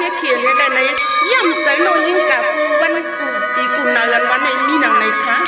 chia kia lên đây này yam sai nó những cả cu văn cu đi cu nào gần văn này mi nào này khá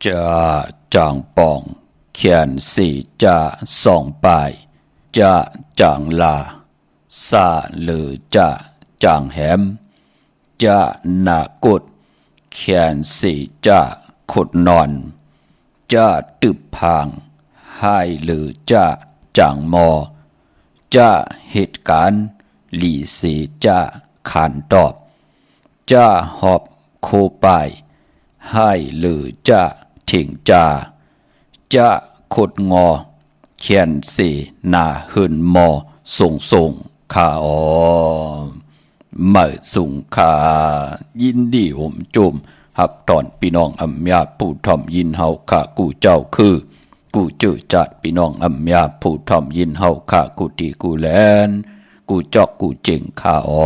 จะจางปองเขียนสี่จะส่องไปจะจางลาซาหรือจะจางแหมจะนากุดเขียนสี่จะขุดนอนจะตึบพางให้หรือจะจางมอจะเหตุการณ์หลีสีจะขานตอบจะหอบโคไปให้หรือจะถิงจะขุดงอเขียนสีหน้าหืนมอส่งขาออเมื่อสุงขายินดีห่มจุ่มหับตอนพี่น้องอำยาผู้ทอมยินเฮาขากูเจ้าคือกูจื้อจัดพี่น้องอำยาผู้ทอมยินเฮาขากูตีกูแลนกูจอกกูเจิงขาออ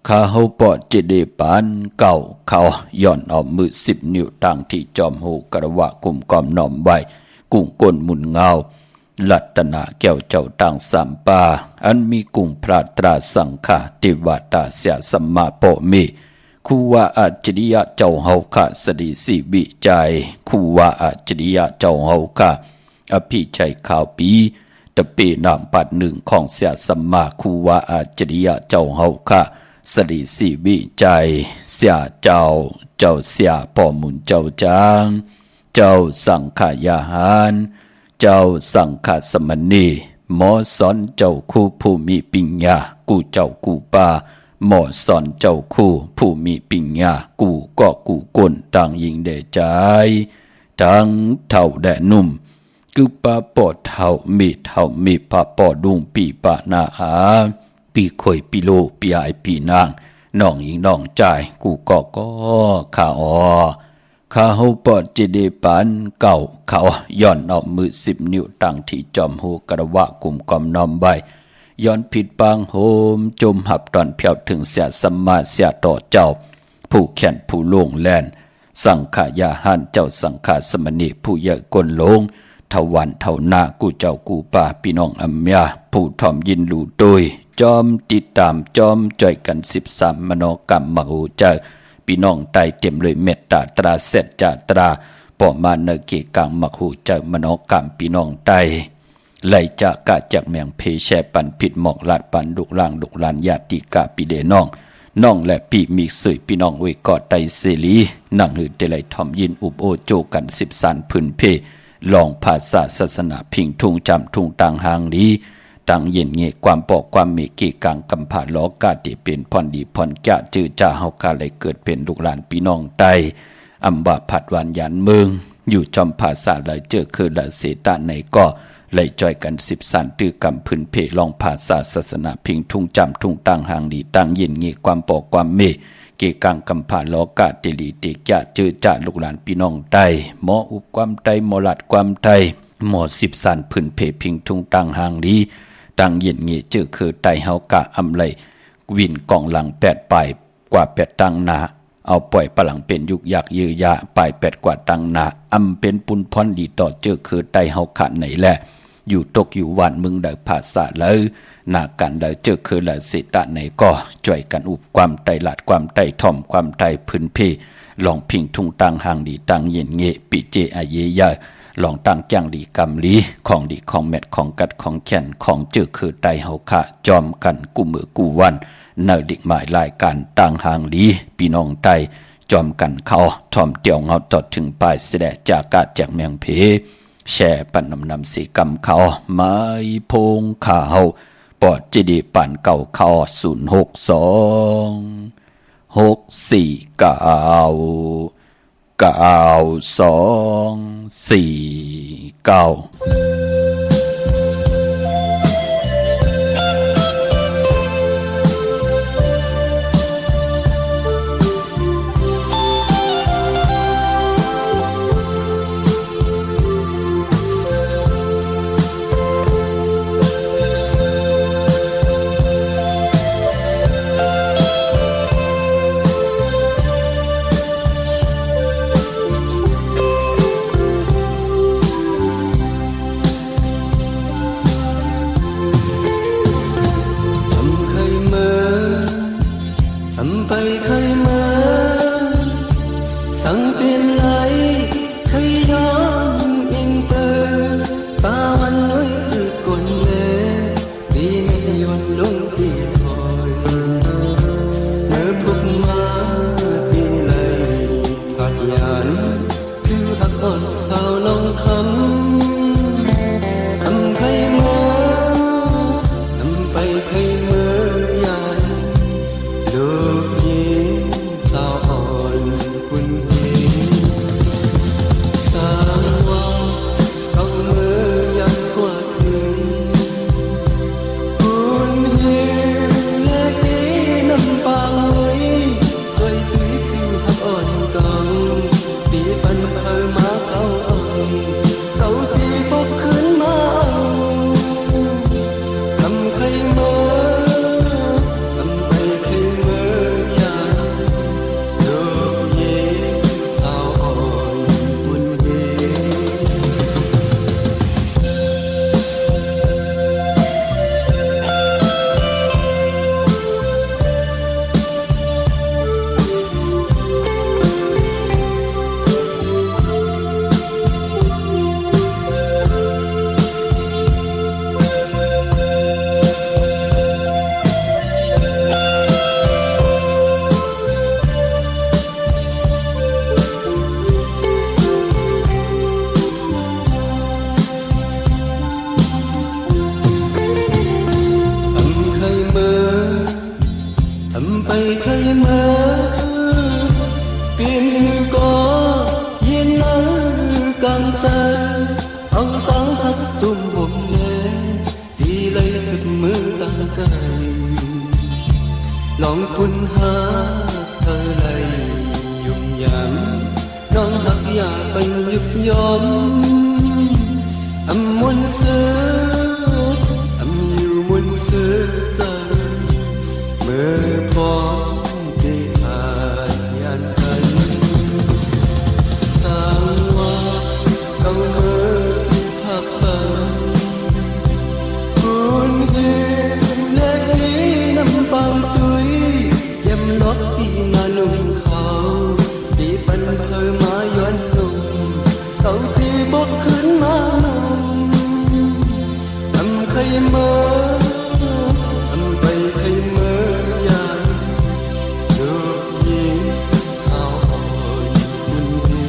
ข้าเฮาปอดเจเดปันเก่าเขาย่อนเอามือ10 นิ้วตั้งที่จอมหูกระวะกุมกอมน้อมไว้กุ้งก้นหมุนเงาลัตนาแก้วเจ้าตั้งสามปาอันมีกุ้งพระตราสังฆาติวาตาเสียสัมมาโปมิคูว่าอัจฉริยะเจ้าเฮาคะสดีสีวิจัยคูว่าอัจฉริยะเจ้าเฮาคะอภิชัยข่าวปีตะเปนามปัดหนึ่งของเสียสัมมาคูว่าอัจฉริยะเจ้าเฮาคะสดีสีวิจัยเสียเจ้าเสียป่อมุนเจ้าจางเจ้าสังขายาหารเจ้าสังฆสมณีหมอสอนเจ้าคู่ผู้มีปัญญากูเจ้ากูป่าหมอสอนเจ้าคู่ผู้มีปัญญากูก็กูก้นต่างยิงเดใจทั้งเท่าแดนุ่มกูปาปอดเท่ามีปาปอดุงปีปะนาอาปีคอยปีโลปีไอปีนางน้องยิงน้องใจกูก็ข้าข้าเฮาปอดเจเดปันเก่าเขาย่อนเอามือ10 นิ้วตั้งที่จอมหูกระวะกุมกอมน้อมใบย้อนผิดปางโหมจมหับตอนเพียวถึงเสียสัมมาเสียต่อเจ้าผู้แขนผู้โล่งแลนสังขายาหันเจ้าสังฆสมณีผู้เยอะกลลงทวันเท่านากูเจ้ากูป่าพี่น้องอัมยาผู้ทอมยินหลู่ตุยจอมติดตามจอมจ่อยกัน13มโนกรรมมโหเจอพี่น้องไตเต็มเลยเมตตาตราเสจจาตราปอมาเนเกกังมโหเจอมโนกรรมพี่น้องไตไล่จากกะจากเมียงเพแชปันผิดหมอกลาดปันดุกลางดุกลานญาติกาปีเดน้องและพี่มีสุยพี่น้องเวกอดไตเสลีนั่งหือเตไลทอมยินอุบโอโจกัน10 สันพื้นเพลองภาษาศาสนาพิงทุ่งจำทุ่งต่างหางลีต่างเย็นเงความปอกความมีกีกังกำผาล้อกาติเป็นพรดีพรจะจื้อจ่าเฮากาเลยเกิดเป็นลูกหลานพี่น้องไตอัมบาผัดวันยันเมืองอยู่จอมภาษาเลยเจอคือละเสตาในก็เลยจอยกัน10 สันตื้อกำพื้นเพลองภาษาศาสนาพิงทุ่งจำทุ่งต่างหางลีต่างเย็นเงความปอกความเมเกกังกำผาล้อกาติลีติจะจื้อจ่าลูกหลานพี่น้องไตหมออุบความไตหมอลัดความไตหมอ10 สันพื้นเพพิงทุ่งต่างหางลีต่างเย็นเงจื้อคือไตเฮากะอำไลวินกองหลัง8 ปลายกว่า8 ตังนาเอาปล่อยปลังเป็นยุกยักยือยาปลาย8 กว่าตังนาอำเป็นปุนพรดีต่อจื้อคือไตเฮาขะไหนแหละอยู่ตกอยู่วันมึงได้ภาษาเลยนากันได้จื้อคือละเสตะไหนก็จ่วยกันอุบความไตหลาดความไตถ่อมความไตพื้นเพลองพิงทุ่งต่างหางดีต่างเย็นเงปิเจอาเยยาลองตั้งจังดีกำลีของดีของเม็ดของกัดของแขนของจื้อคือไตเฮาคะจอมกันกูมือกูวันเนดิกหมายรายการต่างหางลีพี่น้องไตจอมกันเขาทอมเตียวเงาจอดถึงปลายเสดจากกาจากเมียงเพแช่ปันนำสีกำเขาไม้พงข่าวปอดจีดีปันเก่าเขา06246492449 ต้องคุณหาเธอไรยุ่งยามน้องหักอยากไปยุบย้อนอำมวนเสืออำอยู่มวนเสือจังเมื่อพอได้อ่านยานกันสร้างว่าเก่าเมื่อพักบังคุณเห็นเล็กนี้น้ำปังตุยเยี่ยมลดที่งานนุ่งเขาที่ปันเธอมาย้อนนุ่มเก่าที่บอกขึ้นมาทำใครเมื่อทำไปใครเมื่อยามดูยิ่งเศร้าคุณเห็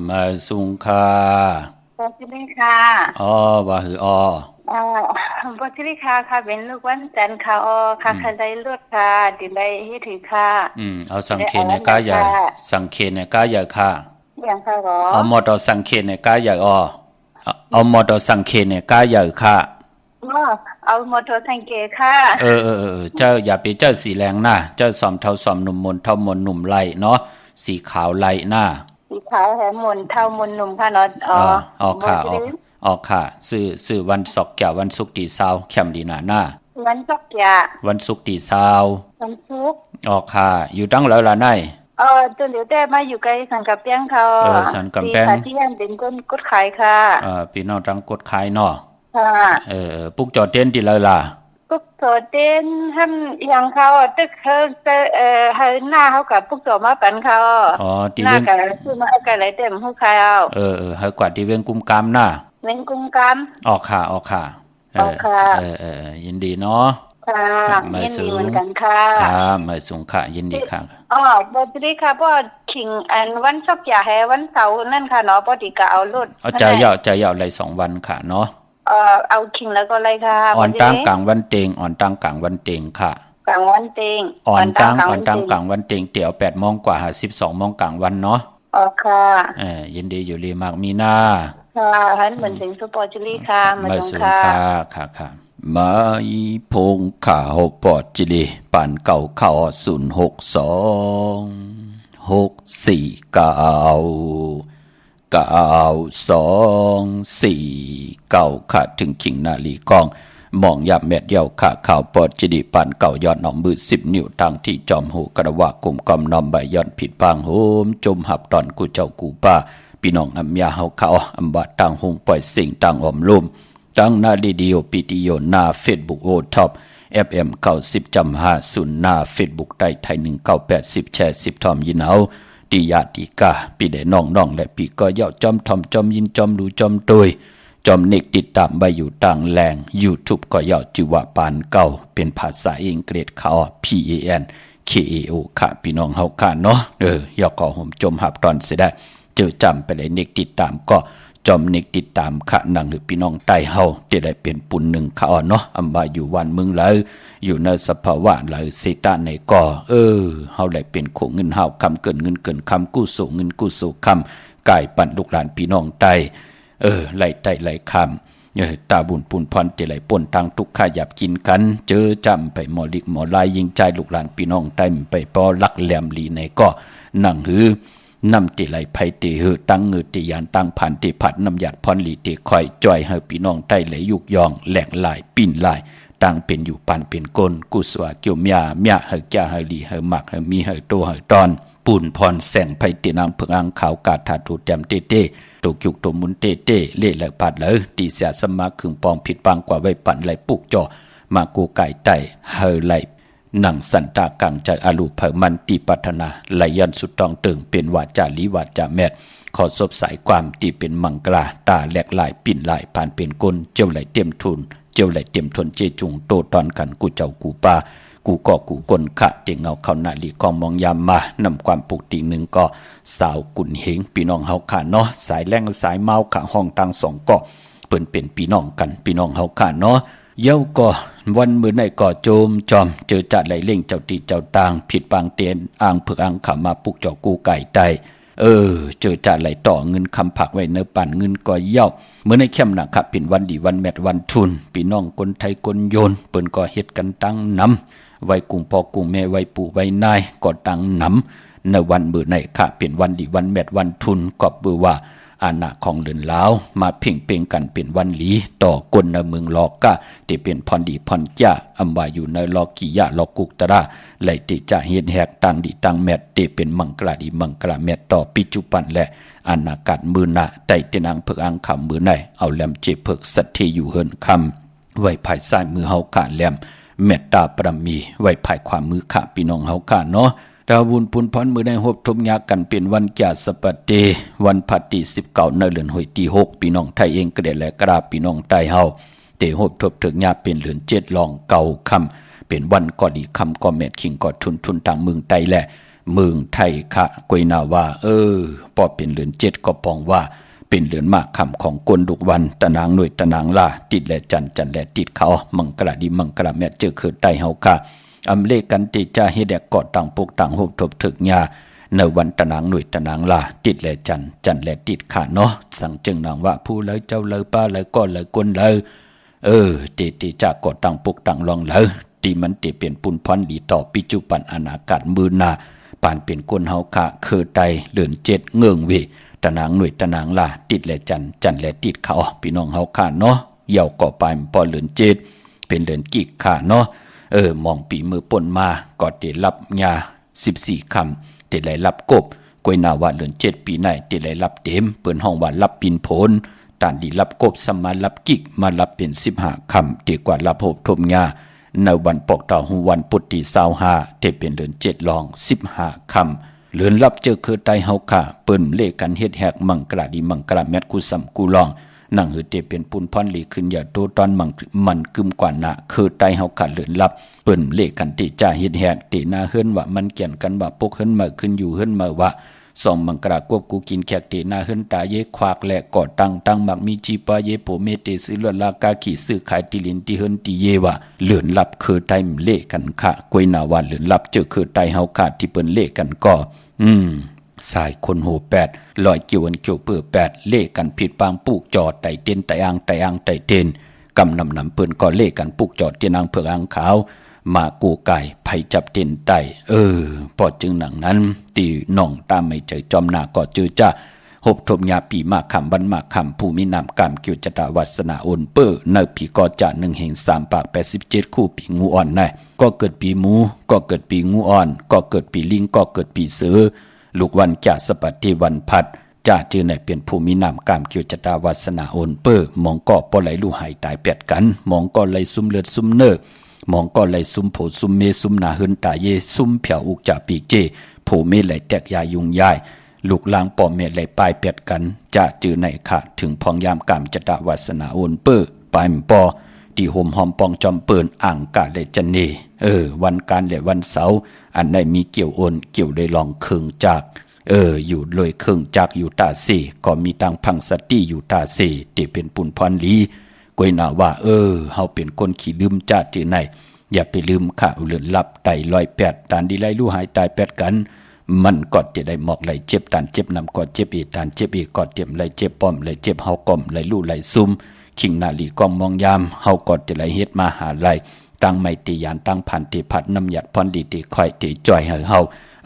มาสุงคา บอจิริค่ะ อ๋อว่าหืออ๋อบ อจิริค่ะค่ะเป็นลูกวันจันทร์ค่ะค่ะใครได้เลือดค่ะดินได้เฮ็ดถือค่ะเอาสังเขตในกาใหญ่สังเขตในกาใหญ่ค่ะอย่างค่ะหรอเอามอดอสังเขตในกาใหญ่อ๋อเอามอดอสังเขตในกาใหญ่ค่ะเอามอเตอร์ไซค์เกค่ะเจ้าอย่าไปเจ้าสีแรงนะเจ้าสอมเท่าสอมหนุ่มมนเท่ามนหนุ่มไล่เนาะสีขาวไล่หน้าสีขาวแหมนเท่ามนหนุ่มค่ะเนาะออกค่ะซื้อวันศอกแก่วันศุกร์ที่20เข้มดีหน้าวันศุกร์วันศุกร์ที่20วันศุกร์ออกค่ะอยู่ตั้งแล้วล่ะนายจนเดี๋ยวแต่มาอยู่ไกลสันกับเปียงเขาสันกับแป้งที่ยังเป็นคนกดขายค่ะพี่น้องตั้งกดขายเนาะค่ะปุกจอดเต้นที่แล้วล่ะปุกจอดเต้นทำอย่างเขาตึกเขาให้หน้าเขากับปุกจอดมาปันเขาที่เว้งหน้ากับซื้อมาเอาไกลเต็มฮู้ใครเอาให้กว่าที่เว้งกุมกามน่ะเว้งกุมกามออกค่ะยินดีเนาะค่ะยินดีเหมือนกันค่ะมาส่งค่ะยินดีค่ะบอจิริค่ะเพราะขิงวันศุกร์อย่าให้วันเสาร์นั่นค่ะเนาะปกติก็เอารถใจยาวเลย2วันค่ะเนาะเอาขิงแล้วก็อะไรค่ะอ่อนตั้งกลางวันเต็งค่ะกลางวันเต็งอ่อนตั้งกลางวันเต็งเตี๋ยว8 โมงกว่า12 โมงกลางวันเนาะค่ะยินดีอยู่ลีมากมีหน้าค่ะฮันเหมือนถึงสุปอจิริค่ะมาส่งค่ะมาอีพงข่าวปอจิลีปั่นเก่าข่าว06264924ค่ะถึงขิงนาลีกองมองยับแมดเดียวค่ะข่าวปอจิลีปั่นเก่าย้อนหนองมือ10 นิ้วทางที่จอมหูกระว่ากลุ่มกอมนอมใบย้อนผิดบางโหมจมหับตอนกูเจ้ากูป้าพี่น้องอำยาเฮาเขาอำบะต่างหงปล่อยสิ่งต่างอมลุ่มตั้งหน้าดีโอปิติโยหน้าเฟซบุ๊กโอท็อป FM 90.50หน้าเฟซบุ๊กได้ไทย1980แชร์10ทอมยินเอาติยาติกาปีได้น้องและปีก็ย่อจอมทอมจอมยินจอมดูจอมตุยจอมเนกติดตามใบอยู่ต่างแรง YouTube ก็ย่อจิวะปานเก่าเป็นภาษาอังกฤษเขา PANKAO ค่ะพี่น้องเฮาค่ะเนาะย่อก็ห่มจมหับตอนเสียได้เจอจำไปเลยเนกติดตามก็จอมนิกติดตามขะนังหือพี่น้องใต้เฮาที่ได้เป็นปุ่นหนึ่งขะอ่อนเนาะอำว่าอยู่วันมึงเลยอยู่ในสภาวะเลยสิตาในก็เฮาได้เป็นโขงเงินเฮาคำเกินเงินเกินคำกู้สู่เงินกู้สู่คำกายปั่นลูกหลานพี่น้องใต้ไหลไต้ไหลคำตาบุญปุ่นพรที่ไหลป่นทางทุกข์ขยับกินกันเจอจำไปหมอลิกหมอลายยิงใจลูกหลานพี่น้องใต้ไปปอลักแหลมลีในก็นั่งหือนำติไหลไผติหือตั้งเงือติยานตั้งผ่านติผัดน้ำหยาดพรหลีติคอยจ่อยให้พี่น้องใต้ไหลยุกยองแหลกลายปิ่นลายตั้งเป็นอยู่ปันเป็นกลกุสวาเกี่ยวเมียเฮอจ่าเฮอลีเฮอหมักเฮอมีเฮอโตเฮอตอนปูนพรแสงไผตินางเพิงอังขาวกาถาถูแต้มเต้ตกยุกตมุนเต้เล่และปัดเลยตีเสียสมาขึงปองผิดปังกว่าไว้ปั่นไหลปุกจ่อมากูไก่ไตเฮอไหลนังสันตากังใจอลูเผมันติปัฒนาไหลยันสุดตองตึงเป็นวาจาลีวาจาแมด ขอศพสายความที่เป็นมังกราตาแหลกลายปิ่นลายผ่านเป็นก้นเจ้าไหลเต็มทุนเจ้าไหลเต็มทนเจจุงโตตอนกันกูเจ้ากูปากูก่อกูกลขะเตียงเงาเข้าหน้าลีกองมองยามมานำความปกติหนึ่งก็สาวกุนเหงพี่น้องเฮาขาเนาะสายแรงสายเมาขาห้องตังสองก็เปิ้นเป็นพี่น้องกันพี่น้องเฮาขาเนาะเย้าก็วันมื้อไหนก็โจมจอมเจอจัดไหลเล่งเจ้าตีเจ้าตางผิดปางเตียนอ่างเผือกอ่างขามาปลุกเจ้ากูไก่ไตเจอจัดไหลต่อเงินคำผักไว้เนื้อปั่นเงินก็เย้าเมื่อในเข้มนะครับเป็นวันดีวันแมทวันทุนพี่น้องคนไทยคนโยนเปิ้นก็เฮ็ดกันตั้งนำไว้กุ้งพ่อกุ้งแม่ไว้ปู่ไว้นายก็ตั้งนำในวันมื้อไหนค่ะเป็นวันดีวันแมทวันทุนก็เบื่อว่าอาณาของเลือนลาวมาเพ่งเป่งกันเป็นวันหลีต่อคนในเมืองลอกกะที่เป็นพรดีพรจ้าอำว่าอยู่ในลอกิยะลอกุกตระไหลติจะเฮ็ดแหกตังดีตังแมทที่เป็นมังกราดีมังกราแมทต่อปัจจุบันและอาณากัดมือหน้าไต่เตนังเพิกอังคำมือไหนเอาแหลมเจเพิกสัตทีอยู่เฮินคำไว้ภายซ้ายมือเฮาขาแหลมเมตตาปรมีไว้ภายความมือขาพี่น้องเฮาขาเนาะดาวบุญปุนพรมือได้หบทมยากันเป็นวันแก่สปเตวันพัดที่19ในเดือนหอยที่6พี่น้องไทยเองก็ได้และกราบพี่น้องไทยเฮาเตหบทบถึงยาเป็นเดือน7ลองเก่าคำเป็นวันก็ดีคำก็แมทคิงก็ทุนทางเมืองไทยแหละเมืองไทยค่ะกวยนาว่าพอเป็นเดือน7ก็ปองว่าเป็นเดือนมากคำของกวนดุกวันตะนางหน่วยตะนางลาติดและจันและติดเขามังกราดีมังกราแมทเจอคือไตเฮาค่ะอำเลกันติจาเฮแดกกอดต่างปกต่างหบทบถึกญาในวันตะนางหน่วยตะนางลาติดและจันและติดขาเนาะสั่งจึงนางว่าผู้เลยเจ้าเลยป้าเลยก็เลยกวนเลยติจากกอดต่างปกต่างลองเลยตีมันติเปลี่ยนปุ่นพรดีต่อปัจจุบันอนาคตมือนาปานเป็นคนเฮาคะคือไตเดือน7เงื่องเวตะนางหน่วยตะนางลาติดและจันและติดเขาพี่น้องเฮาคะเนาะเยาก่อไปพอเดือน7เป็นเดือนกิกขาเนาะมองปีมือป่นมาก็ได้รับยา14คำได้รับกบกวยนาว่าเดือน7ปีไหนได้รับเต็มเปิ้นห้องว่ารับปินผลตานดีรับกบสมารับกิกมารับเป็น15คำดีกว่ารับโหบทมยาในวันปอกต่อหูวันปุตติ25ที่เป็นเดือน7ลอง15คำเลือนรับเจอคือไตเฮาค่ะเปิ้นเลกันเฮ็ดแหกมังกราดีมังกราแมทกุสัมกุลองนั่งหือเตเป็นปุนพรลีขึ้นอย่าโตตอนมันกึมกว่านะคือไตเฮาขาดเลือนลับเปิ้นเลกันติจ่าเฮ็ดแหกติหน้าเฮิรนว่ามันเกี่ยนกันว่าปกเฮิรนมาขึ้นอยู่เฮิรนมาว่าสองมังกรากบกูกินแขกติหน้าเฮิรนตาเยควากและก่อตั้งมักมีจีปาเยโปเมเตสิลลากาขีซื้อขายติลินติเฮิรนติเยว่าเลือนลับคือไตมเลกันค่ะกวยนาว่าเลือนลับเจอคือไตเฮาขาดที่เปิ้นเลกันก็สายคนโห8ลอยเกี่ยวอันเกี่ยวเปื้อ8เลกันผิดปางปลูกจอดไต่เต้นไต่อ่างไต่เต้นกำนำเปิ้นก็เลกันปลูกจอดเตียนางเผือกอ่างขาวมากูไก่ไผจับเต้นไต่พอจึงหนังนั้นตีน้องตามไม่ใจจอมหน้าก็เจอจ้าหบทมยาปีมาคำบันมาคำผู้มีนามกามเกี่ยวจตาวัสนาโอนเปอร์ในปีกอจ่า1แห่ง3ปาก87คู่ปีงูอ่อนนะก็เกิดปีหมูก็เกิดปีงูอ่อนก็เกิดปีลิงก็เกิดปีเสือลูกวันจ่าสปัตติวันพัดจ่าจือในเป็นภูมินามกามเกี่ยวจตาวาสนาโอนเปอร์มองก็ปอไหลลู่หายตายแปดกันมองก็ไหลซุ่มเลือดซุ่มเนอมองก็ไหลซุ่มโผซุ่มเมซุ่มนาเฮินตาเยซุ่มเผียวอุกจ่าปีกเจโผเมไหลแตกยายุงยายลูกลางปอเมไหลปลายแปดกันจ่าจือในค่ะถึงพองยามกามจตาวาสนาโอนเปอร์ปลายปอดีโฮมหอมปองจอมเปินอ่างกาเลยจันเนวันการและวันเสาร์อันใดมีเกี่ยวโอนเกี่ยวเลยลองเคืองจากอยู่เลยเครื่องจักอยู่ตาเสก็มีตังพังสติอยู่ตาเสที่เป็นปุนพรลีกวยนาว่าเฮาเป็นคนขี้ลืมจ้าจือไหนอย่าไปลืมข่าวเลือนลับไต108ตานดีไล่ลู่หายตาย8กันมันก็จะได้หมอกไหลเจ็บตานเจ็บนำก็เจ็บอีตานเจ็บอีก็เตรียมไหลเจ็บป้อมไหลเจ็บเฮาก้อมไหลลู่ไหลซุ่มขิงนาลีก้อมมองยามเฮาก็จะไหลเฮ็ดมาหาไหลตั้งไม่ติยานตั้งพันติพัดน้ำหยัดพรดีติค่อยติจ่อยเฮา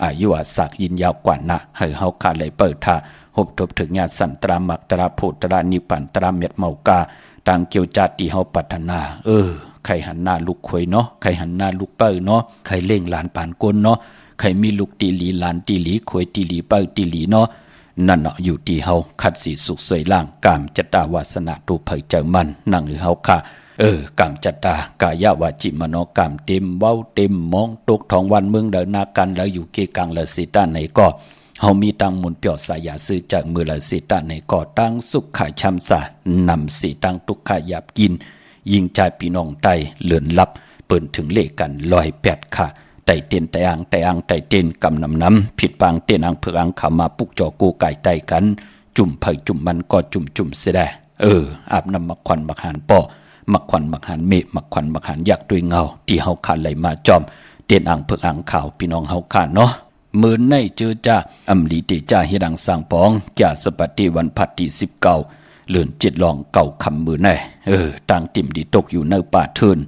อายุอาศักยินยาวกว่านะให้เฮาขาดไหลเปิดท่าหบทบถึงญาสันตรามักตราโพตรานิปันตราเม็ดเมากาต่างเกี่ยวจาติเฮาปัฒนาใครหันหน้าลูกควยเนาะใครหันหน้าลูกเปิ้เนาะใครเล่งหลานปานกลเนาะใครมีลูกตีหลีหลานตีหลีควยตีหลีเปิ้ตีหลีเนาะนั่นเนาะอยู่ที่เฮาคัดสีสุขสวยล่างกามจตาวาสนาตูเผยเจอมันนั่งเฮาค่ะกามจตากายาวาจิมโนกามเต็มเว้าเต็มมองตกทองวันเมืองเดินนากันแล้วอยู่เกกังละสิตาไหนก็เ เฮามีตังมุนเปียวสายาซื้อจากมือละสิตาในก่อตั้งสุขขายชำสานำสิตังทุกขายาบกินยิงใจพี่น้องไตเลื่อนลับเปิ้นถึงเลขกัน108ค่ะไต่เตียนไต่อ่างไต่อ่างไต่เตียนกำนำน้ำผิดปางเตียนอ่างเผือกอ่างขามาปุกจอกูไก่ไต่กันจุ่มไผ่จุ่มมันก็จุ่มเสียได้อาบน้ำมักควันมักหันป่อมักควันมักหันเมฆมักควันมักหันยักษ์ด้วยเงาที่เฮาขาดไหลมาจอมเตียนอ่างเผือกอ่างขาวพี่น้องเฮาขาดเนาะมือในเจอจ้าอำลีติจ้าเฮดังสร้างปองจ่าสปฏิวันพัดที่19เลื่อน7ลองเก่าคำมือในต่างติ่มดีตกอยู่ในป่าเทิน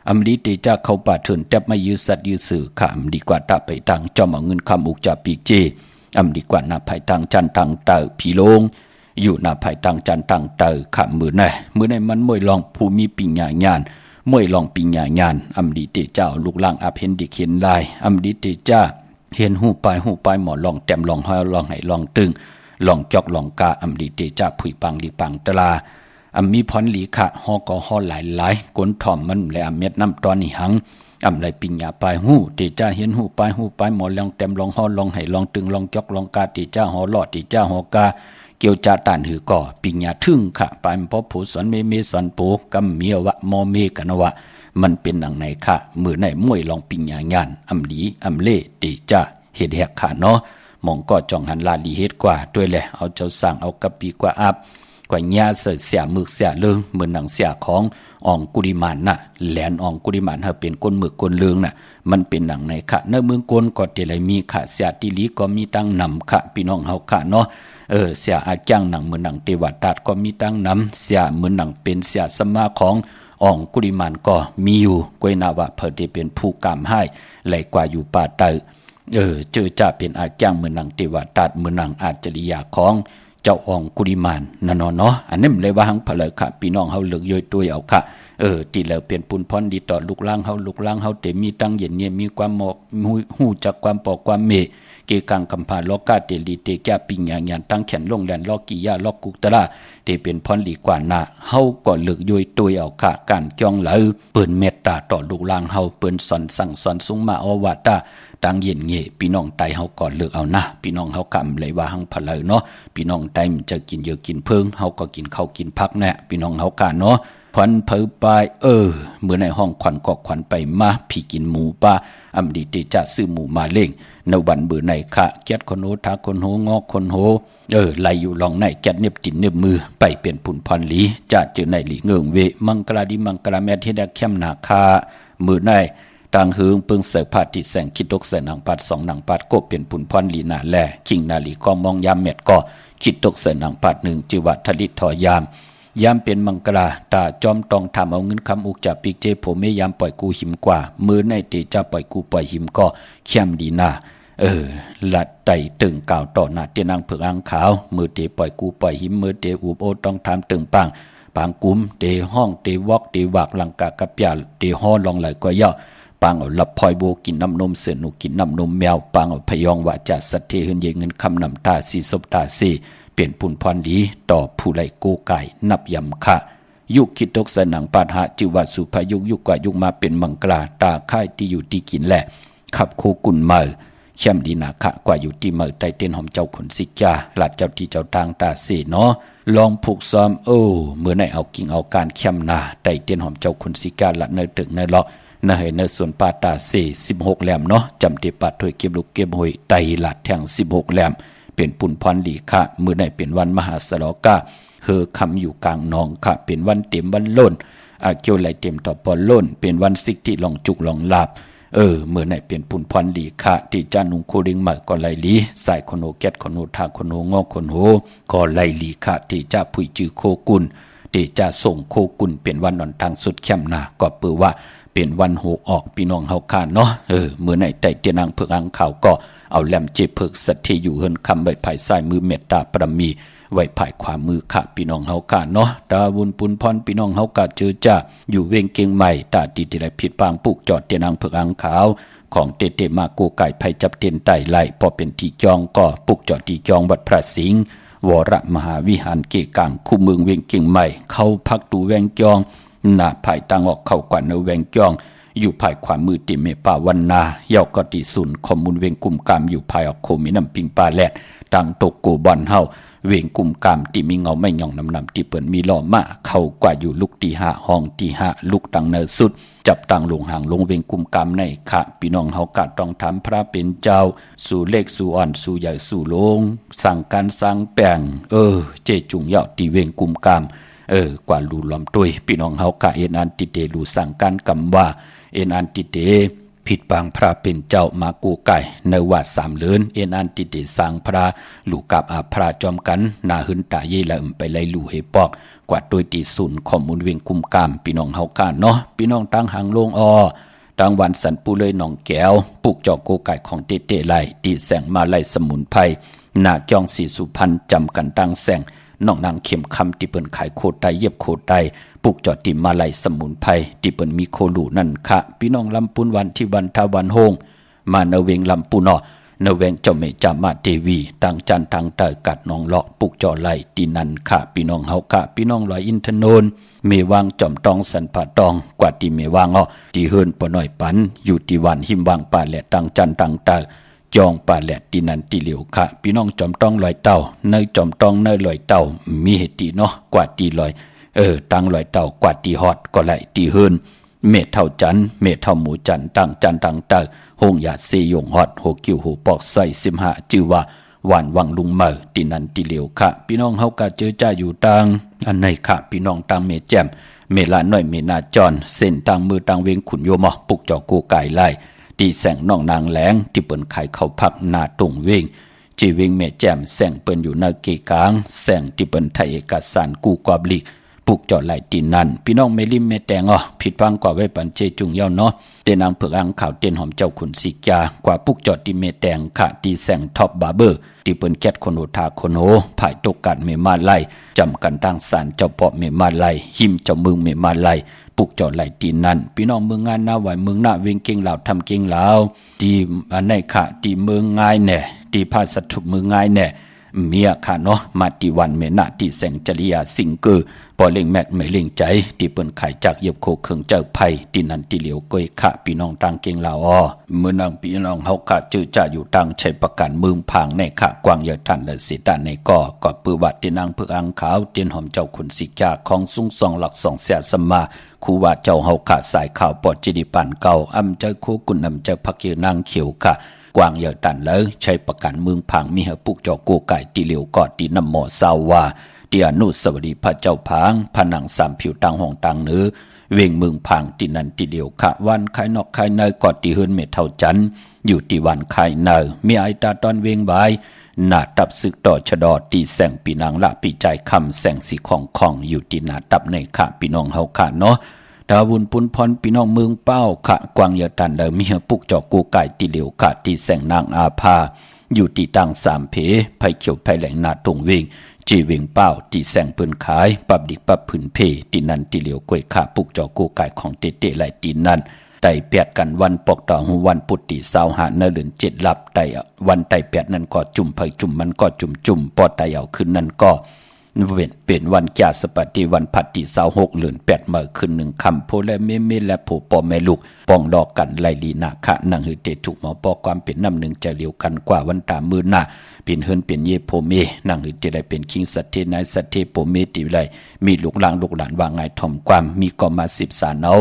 อำลีติจ้าเข้าป่าเทินแทบไม่ยื้อสัตว์ยื้อสื่อขามดีกว่าตาไปตังจอมเอาเงินคำอุกจากปีกเจอำดีกว่าหน้าภายตังจันตังเตอผีโลงอยู่หน้าภายตังจันตังเตอขามมือในมันมวยลองภูมิปิญญาญาณมวยลองปิญญาญาณอำลีติจ้าลูกล่างอาเพนดิเขียนลายอำลีติจ้าเห็นหูปลายหมอลองแต้มลองห้อยลองไหลองตึงลองจอกลองกาอำลีเตจ้าผุยปังลีปังตลามีพรหลีขะฮอก็ฮอหลายกนถ่อมมันและเม็ดน้ำตอนนี้หังไรปิญญาปลายหูเตจ้าเห็นหูปลายหมอลองแต้มลองห้อลองไหลองตึงลองจอกลองกาเตจ้าฮอลอดเตจ้าฮอกาเกี่ยวจาตานหือก่อปิญญาทึ่งขะปานพอผู้สอนเมสอนปูกำเมียวะมอเมกันวะมันเป็นหนังไหนค่ะมือในมวยลองปิญญาญาณอำลีอำเล่เตจ้าเฮ็ดแหกขาเนาะมองก็จองหันลาลีเฮ็ดกว่าด้วยแหละเอาเจ้าสั่งเอากะปีกว่าอับกว่าญาเสียมึกเสียเลิงเหมือนหนังเสียของอ่องกุดิมานน่ะแหลนอ่องกุดิมานเฮาเป็นก้นมึกก้นเลืองน่ะมันเป็นหนังในค่ะในเมืองกนก็เตไหลมีค่ะเสียติลีก็มีตั้งนำค่ะพี่น้องเฮาค่ะเนาะเสียอาจ้างหนังเหมือนหนังเทวดาก็มีตั้งนำเสียเหมือนหนังเป็นเสียสมาของอ่องกุดิมานก็มีอยู่กวยนาวะเพิ่นได้เป็นผู้กำให้ไหลกว่าอยู่ป่าเตอเจอจะเป็นอาจ้างเหมือนหนังเทวดาเหมือนหนังอาจริยาของเจ้าอ่องกุดิมานนั่นเนาะอันนี้มันเลยว่าหังเผลอค่ะพี่น้องเฮาเลือกย่อยตัวเอาค่ะที่แล้วเป็นปุนพรดีต่อลูกล่างเฮาแต่มีตั้งเย็นเนี่ยมีความหมอกหูจักความปอกความเมเกกังคำพาลอกาเตลีเตแก่ปิญญาญาณตั้งแขนลงแลนลอกกิยาลอกกุกตะละเตเป็นพรดีกว่าน่ะเฮาก็เลือกย่อยตัวเอาค่ะการจ้องเหลอเปิ้นเมตตาต่อลูกล่างเฮาเปิ้นสอนสั่งสอนสุงมาอวาตาตั้งเย็นเง่พี่น้องไตเฮาก่อนเลือกเอานะพี่น้องเฮากำเลยว่าหังเผลอเนาะพี่น้องไตมันจะกินเยอะกินเพิ่งเฮาก็กินข้าวกินพักแน่พี่น้องเฮากะเนาะพรเผอปายเมื่อในห้องขวัญก็ขวัญไปมาพี่กินหมูป้าอำดีเตจะซื้อหมูมาเล่งในวันเบื่อในค่ะแก๊ดคนโหทาคนโหงอกคนโหไล่อยู่ลองในแก๊ดเน็บตินเน็บมือไปเป็นผุนพรหลีจะเจอในหลีเงิงเวมังกราดิมังกราแมทเฮดาเข้มนาคามือในต่างหืงปึงเสกผาติแสงคิดตกเสนางปัด2นางปัดก็เป็นผุนพรหลีนาแลคิงนาลีก็มองยามเม็ดก็คิดตกเสนางปัด1จิวัทลิทอยามเป็นมังกราตาจอมตองทำเอาเงินคำอุกจากปีกเจผมไม่ยามปล่อยกูหิมกว่ามือในเตจะปล่อยกูปล่อยหิมก็เข้มดีนาลัดไตตึงก่าวต่อหน้าเตียนางเผือกอ่างขาวมือเตปล่อยกูปล่อยหิมมือเตอุบโอต้องทำตึงปังกุ้มเตห้องเตวอกเตวากลังกากระเปียเตห้อลองไหลก็ย่อปังเอาลับพลอยโบกินน้ำนมเสือหนูกินน้ำนมแมวปังเอาพยองว่าจะสัตเทหืนเยเงินคำนำตาสีศพตาสีเปลี่ยนปุ่นพรดีต่อผู้ไหลกูไก่นับยำค่ะยุคคิดตกสนังปาหะจิวัสุภายุกกว่ายุคมาเป็นมังกราตาค่ายที่อยู่ที่กินแหละขับโคกุนเมอเข้มดีนาคะกว่าอยู่ที่เมอไตเต้นหอมเจ้าขนสิกาหลัดเจ้าที่เจ้าทางตาสีเนาะลองผูกซ้อมเมื่อในเอากิ่งเอาการเข้มนาไตเต้นหอมเจ้าขนสิกาหลัดเนตึกในเลาะในในส่วนปาตาสี16แหลมเนาะจำเตปัดถวยเก็บลูกเก็บหอยไตหลัดแทง16แหลมเป็นปุ่นพรหลีค่ะมื้อในเป็นวันมหาสลกาคำอยู่กลางนองค่ะเป็นวันเต็มวันล้นเกี่ยวไหลเต็มต่อปอล้นเป็นวันสิกที่ลองจุกลองลาบเมื่อในเป็นปุ่นพรหลีค่ะที่จานุงโคริงใหม่ก็ไหลหลีสายคนโหแก๊ดคนโหทาคนโหงอกคนโหก็ไหลหลีค่ะที่จะผุยจือโคกุลที่จะส่งโคกุลเป็นวันนอนทางสุดเข้มนาก็เปื้อว่าเป็นวันโหออกพี่น้องเฮาค่ะเนาะเมื่อในไต่เตียนางเผือกอ่างขาวก็เอาแหลมเจเพิกสัตที่อยู่เฮินคำไว้ภายซ้ายมือเมตตาปรมีไว้ภายขวามือค่ะพี่น้องเฮาค่ะเนาะตาวุนปุนพรพี่น้องเฮากะเจอจ้าอยู่เวงเกียงใหม่ตาติติไหลผิดปางปุกจอดเตียนางเผือกอ่างขาวของเตมาโกไก่ไผจับเตียนไต่ไหลพอเป็นที่จองก็ปุกจอดที่จองวัดพระสิงห์วรมหาวิหารเกกังคู่เมืองเวงเกียงใหม่เข้าพักตูแวงจองหน้าภายตังออกเข้ากว่าในแวงจอง อยู่ภายขวามือติเมป่าวันนาเยาก็ติศูนย์ข้อมูลเวงกุมกามอยู่ภายออกโคมีน้ำปิงปลาแลดดังตกโกบอนเฮาเวงกุมกามติมีเงาไม่หย่องนำติเปิ่นมีล้อมาเข้ากว่าอยู่ลูกตี5ห้องตี5ลูกตังเนอสุดจับตังลงห่างลงเวงกุมกามในค่ะพี่น้องเฮากะต้องถามพระเป็นเจ้าสู่เล็กสู่อ่อนสู่ใหญ่สู่ลงสั่งการสั่งแปลงเจจุงเหยาตีเวงกุมกามกว่าลูล้อมตุยพี่น้องเฮากะเอ็นอันติเตลูสั่งการกำว่าเอ็นอันติเตผิดบางพระเป็นเจ้ามากูไก่ในวัด3เลือนเอ็นอันติเตสังพระลูกกับอาพระจอมกันนาหึนตาเยละไปไล่ลูเฮปอกกว่าโดยตีศูนย์ข้อมูลเวียงกุมกามพี่น้องเฮากะเนาะพี่น้องตั้งหางลงดังวันสันปูเลยหนองแก้วปลูกจอกโกไก่ของเตไลตีแสงมาไล่สมุนไพรหน้าจ้องสีสุพรรณจำกันตั้งแสงน้องนางเข็มคำที่เปิ้นขายโคไตเย็บโคไตปลูกจอดติมาไล่สมุนไพรที่เปิ้นมีโคลูนั่นค่ะพี่น้องลำปุนวันที่วันทาวันโฮงมาเนเวงลำปุนเนเวงเจ้าเมจามาเทวีตังจันทังเตอกัดน้องเลาะปลูกจอไล่ตีนันค่ะพี่น้องเฮาค่ะพี่น้องลอยอินทนนท์เมวางจอมตองสันผาตองกว่าที่เมวางที่เฮินปน้อยปันอยู่ที่วันหิมวางป่าแหละตังจันทังเตอจองป่าแหละตีนันตีเหลียวค่ะพี่น้องจอมต้องลอยเต่าเนยจอมต้องเนยลอยเต่ามีเหตุตีเนาะกว่าตีลอยตั้งลอยเต่ากว่าตีฮอดก็ไหลตีเฮินเมฆเท่าจันเมฆเท่าหมูจันตั้งจันตังเตอหงยาเซยงฮอดโหกิวโหปอกใส่15จื่อว่าหวานวังลุงเมอตีนันตีเหลียวค่ะพี่น้องเฮากะเจอจ้าอยู่ตังอันไหนค่ะพี่น้องตังเมแจ่มเมลาน้อยเมนาจอนเส้นตังมือตังเวงขุนโยมปุกจอกูไก่ไล่ตีแสงน้องนางแหลงที่เปิ้นขายข้าวผักหน้าตรงเวงจีเวงเมแจ่มแสงเปิ้นอยู่หน้าเกกางแสงที่เปิ้นไทยเอกสารกูกอบลิกปลูกจอดไหลตีนั่นพี่น้องไม่ริมไม่แตงผิดพังกว่าไว้ปันเจจุงเย้าเนาะเต้นางเผือกอังข่าวเต้นหอมเจ้าขุนสิกากว่าปลูกจอดที่เมแตงค่ะตีแสงท็อปบาร์เบอร์ที่เปิ้นแคทคนโอทาคนโอภายตกกัดเมมาไลจำกันตั้งสารเจ้าปอบเมมาไลหิมเจ้าเมืองเมมาไลปลูกจอดไหลตีนั่นพี่น้องเมืองงานหน้าไหวเมืองหน้าเวงเก่งลาวทำเก่งลาวที่อันไหนค่ะที่เมืองง่ายแน่ที่ภาษาถุเมืองง่ายแน่เมียค่ะเนาะมาที่วันเมนาที่แสงจริยาสิงเกอร์ปอเล่งแมกไม่เล่งใจที่เปิ้นขายจากเย็บโคเคิงเจ้าไผ่ที่นันที่เหลียวก้อยค่ะพี่น้องต่างเก่งลาวเมื่อนางพี่น้องเฮาค่ะจื้อจ่าอยู่ต่างใช้ประกันเมืองผางในค่ะกวางเยอะทันและสิตาในก็ปือวัดที่นางพึกอังขาวเตียนหอมเจ้าขุนสิกาของสุงสองหลัก2แสนสมาครูว่าเจ้าเฮาค่ะสายข่าวปอดจิดิปันเก่าอำเจ้าคู่กุนอำเจ้าพักเยนางเขียวค่ะกวางเยอะตันเลยใช้ประกันเมืองผางมีเหปุกจอโกไก่ตีเหลียวกอดตีน้ำหมอซาวว่าเตียนุสวดีพระเจ้าผางผนังสามผิวตังห้องตังเนื้อเวงเมืองผางตีนันตีเดียวขะวันไข่นอกไข่เนยกอดตีเฮินเมเท่าจันอยู่ตีวันไข่เนยมีไอตาตอนเวงใบหน้าตับศึกต่อชะดอตีแสงปีนางละปีใจคำแสงสีของอยู่ตีหน้าตับในขะพี่น้องเฮาขะเนาะดาวุนปุนพรพี่น้องเมืองเป้าขะกวางเยอะตันเดิมมีเฮปุกจอกูไก่ตีเหลียวขะตีแสงนางอาภาอยู่ตีตัง3เพไผเขียวไผแหลงหน้าตรงเวงจีเวงเป้าตีแสงปืนขายปับดิกปับผืนเพตีนันตีเหลียวกล้วยขาปุกจอกูไก่ของเตเตไหลตีนันไต่เปียดกันวันปกต่อหูวันปุตติสาวหาเนเดือน7ลับไต่วันไต่เปียดนั่นก็จุ่มไผจุ่มมันก็จุ่มปอไต่เอาขึ้นนั่นก็เป็นวันแก่สปฏิวันพัดที่26เดือน8มื้อขึ้น1ค่ำโพและเมและโผปอแม่ลูกป้องดอกกันไล่ลีนาคะนังหือเตถูกหมอปอความเป็นน้ำหนึ่งจะเลียวกันกว่าวันตามือหน้าเป็นเฮินเป็นเยโพเมนังหือจะได้เป็นคิงสัตเทนายสัตเทโพเมติไรมีลูกหลานว่าไงถ่อมความมีก็มา10สาเนา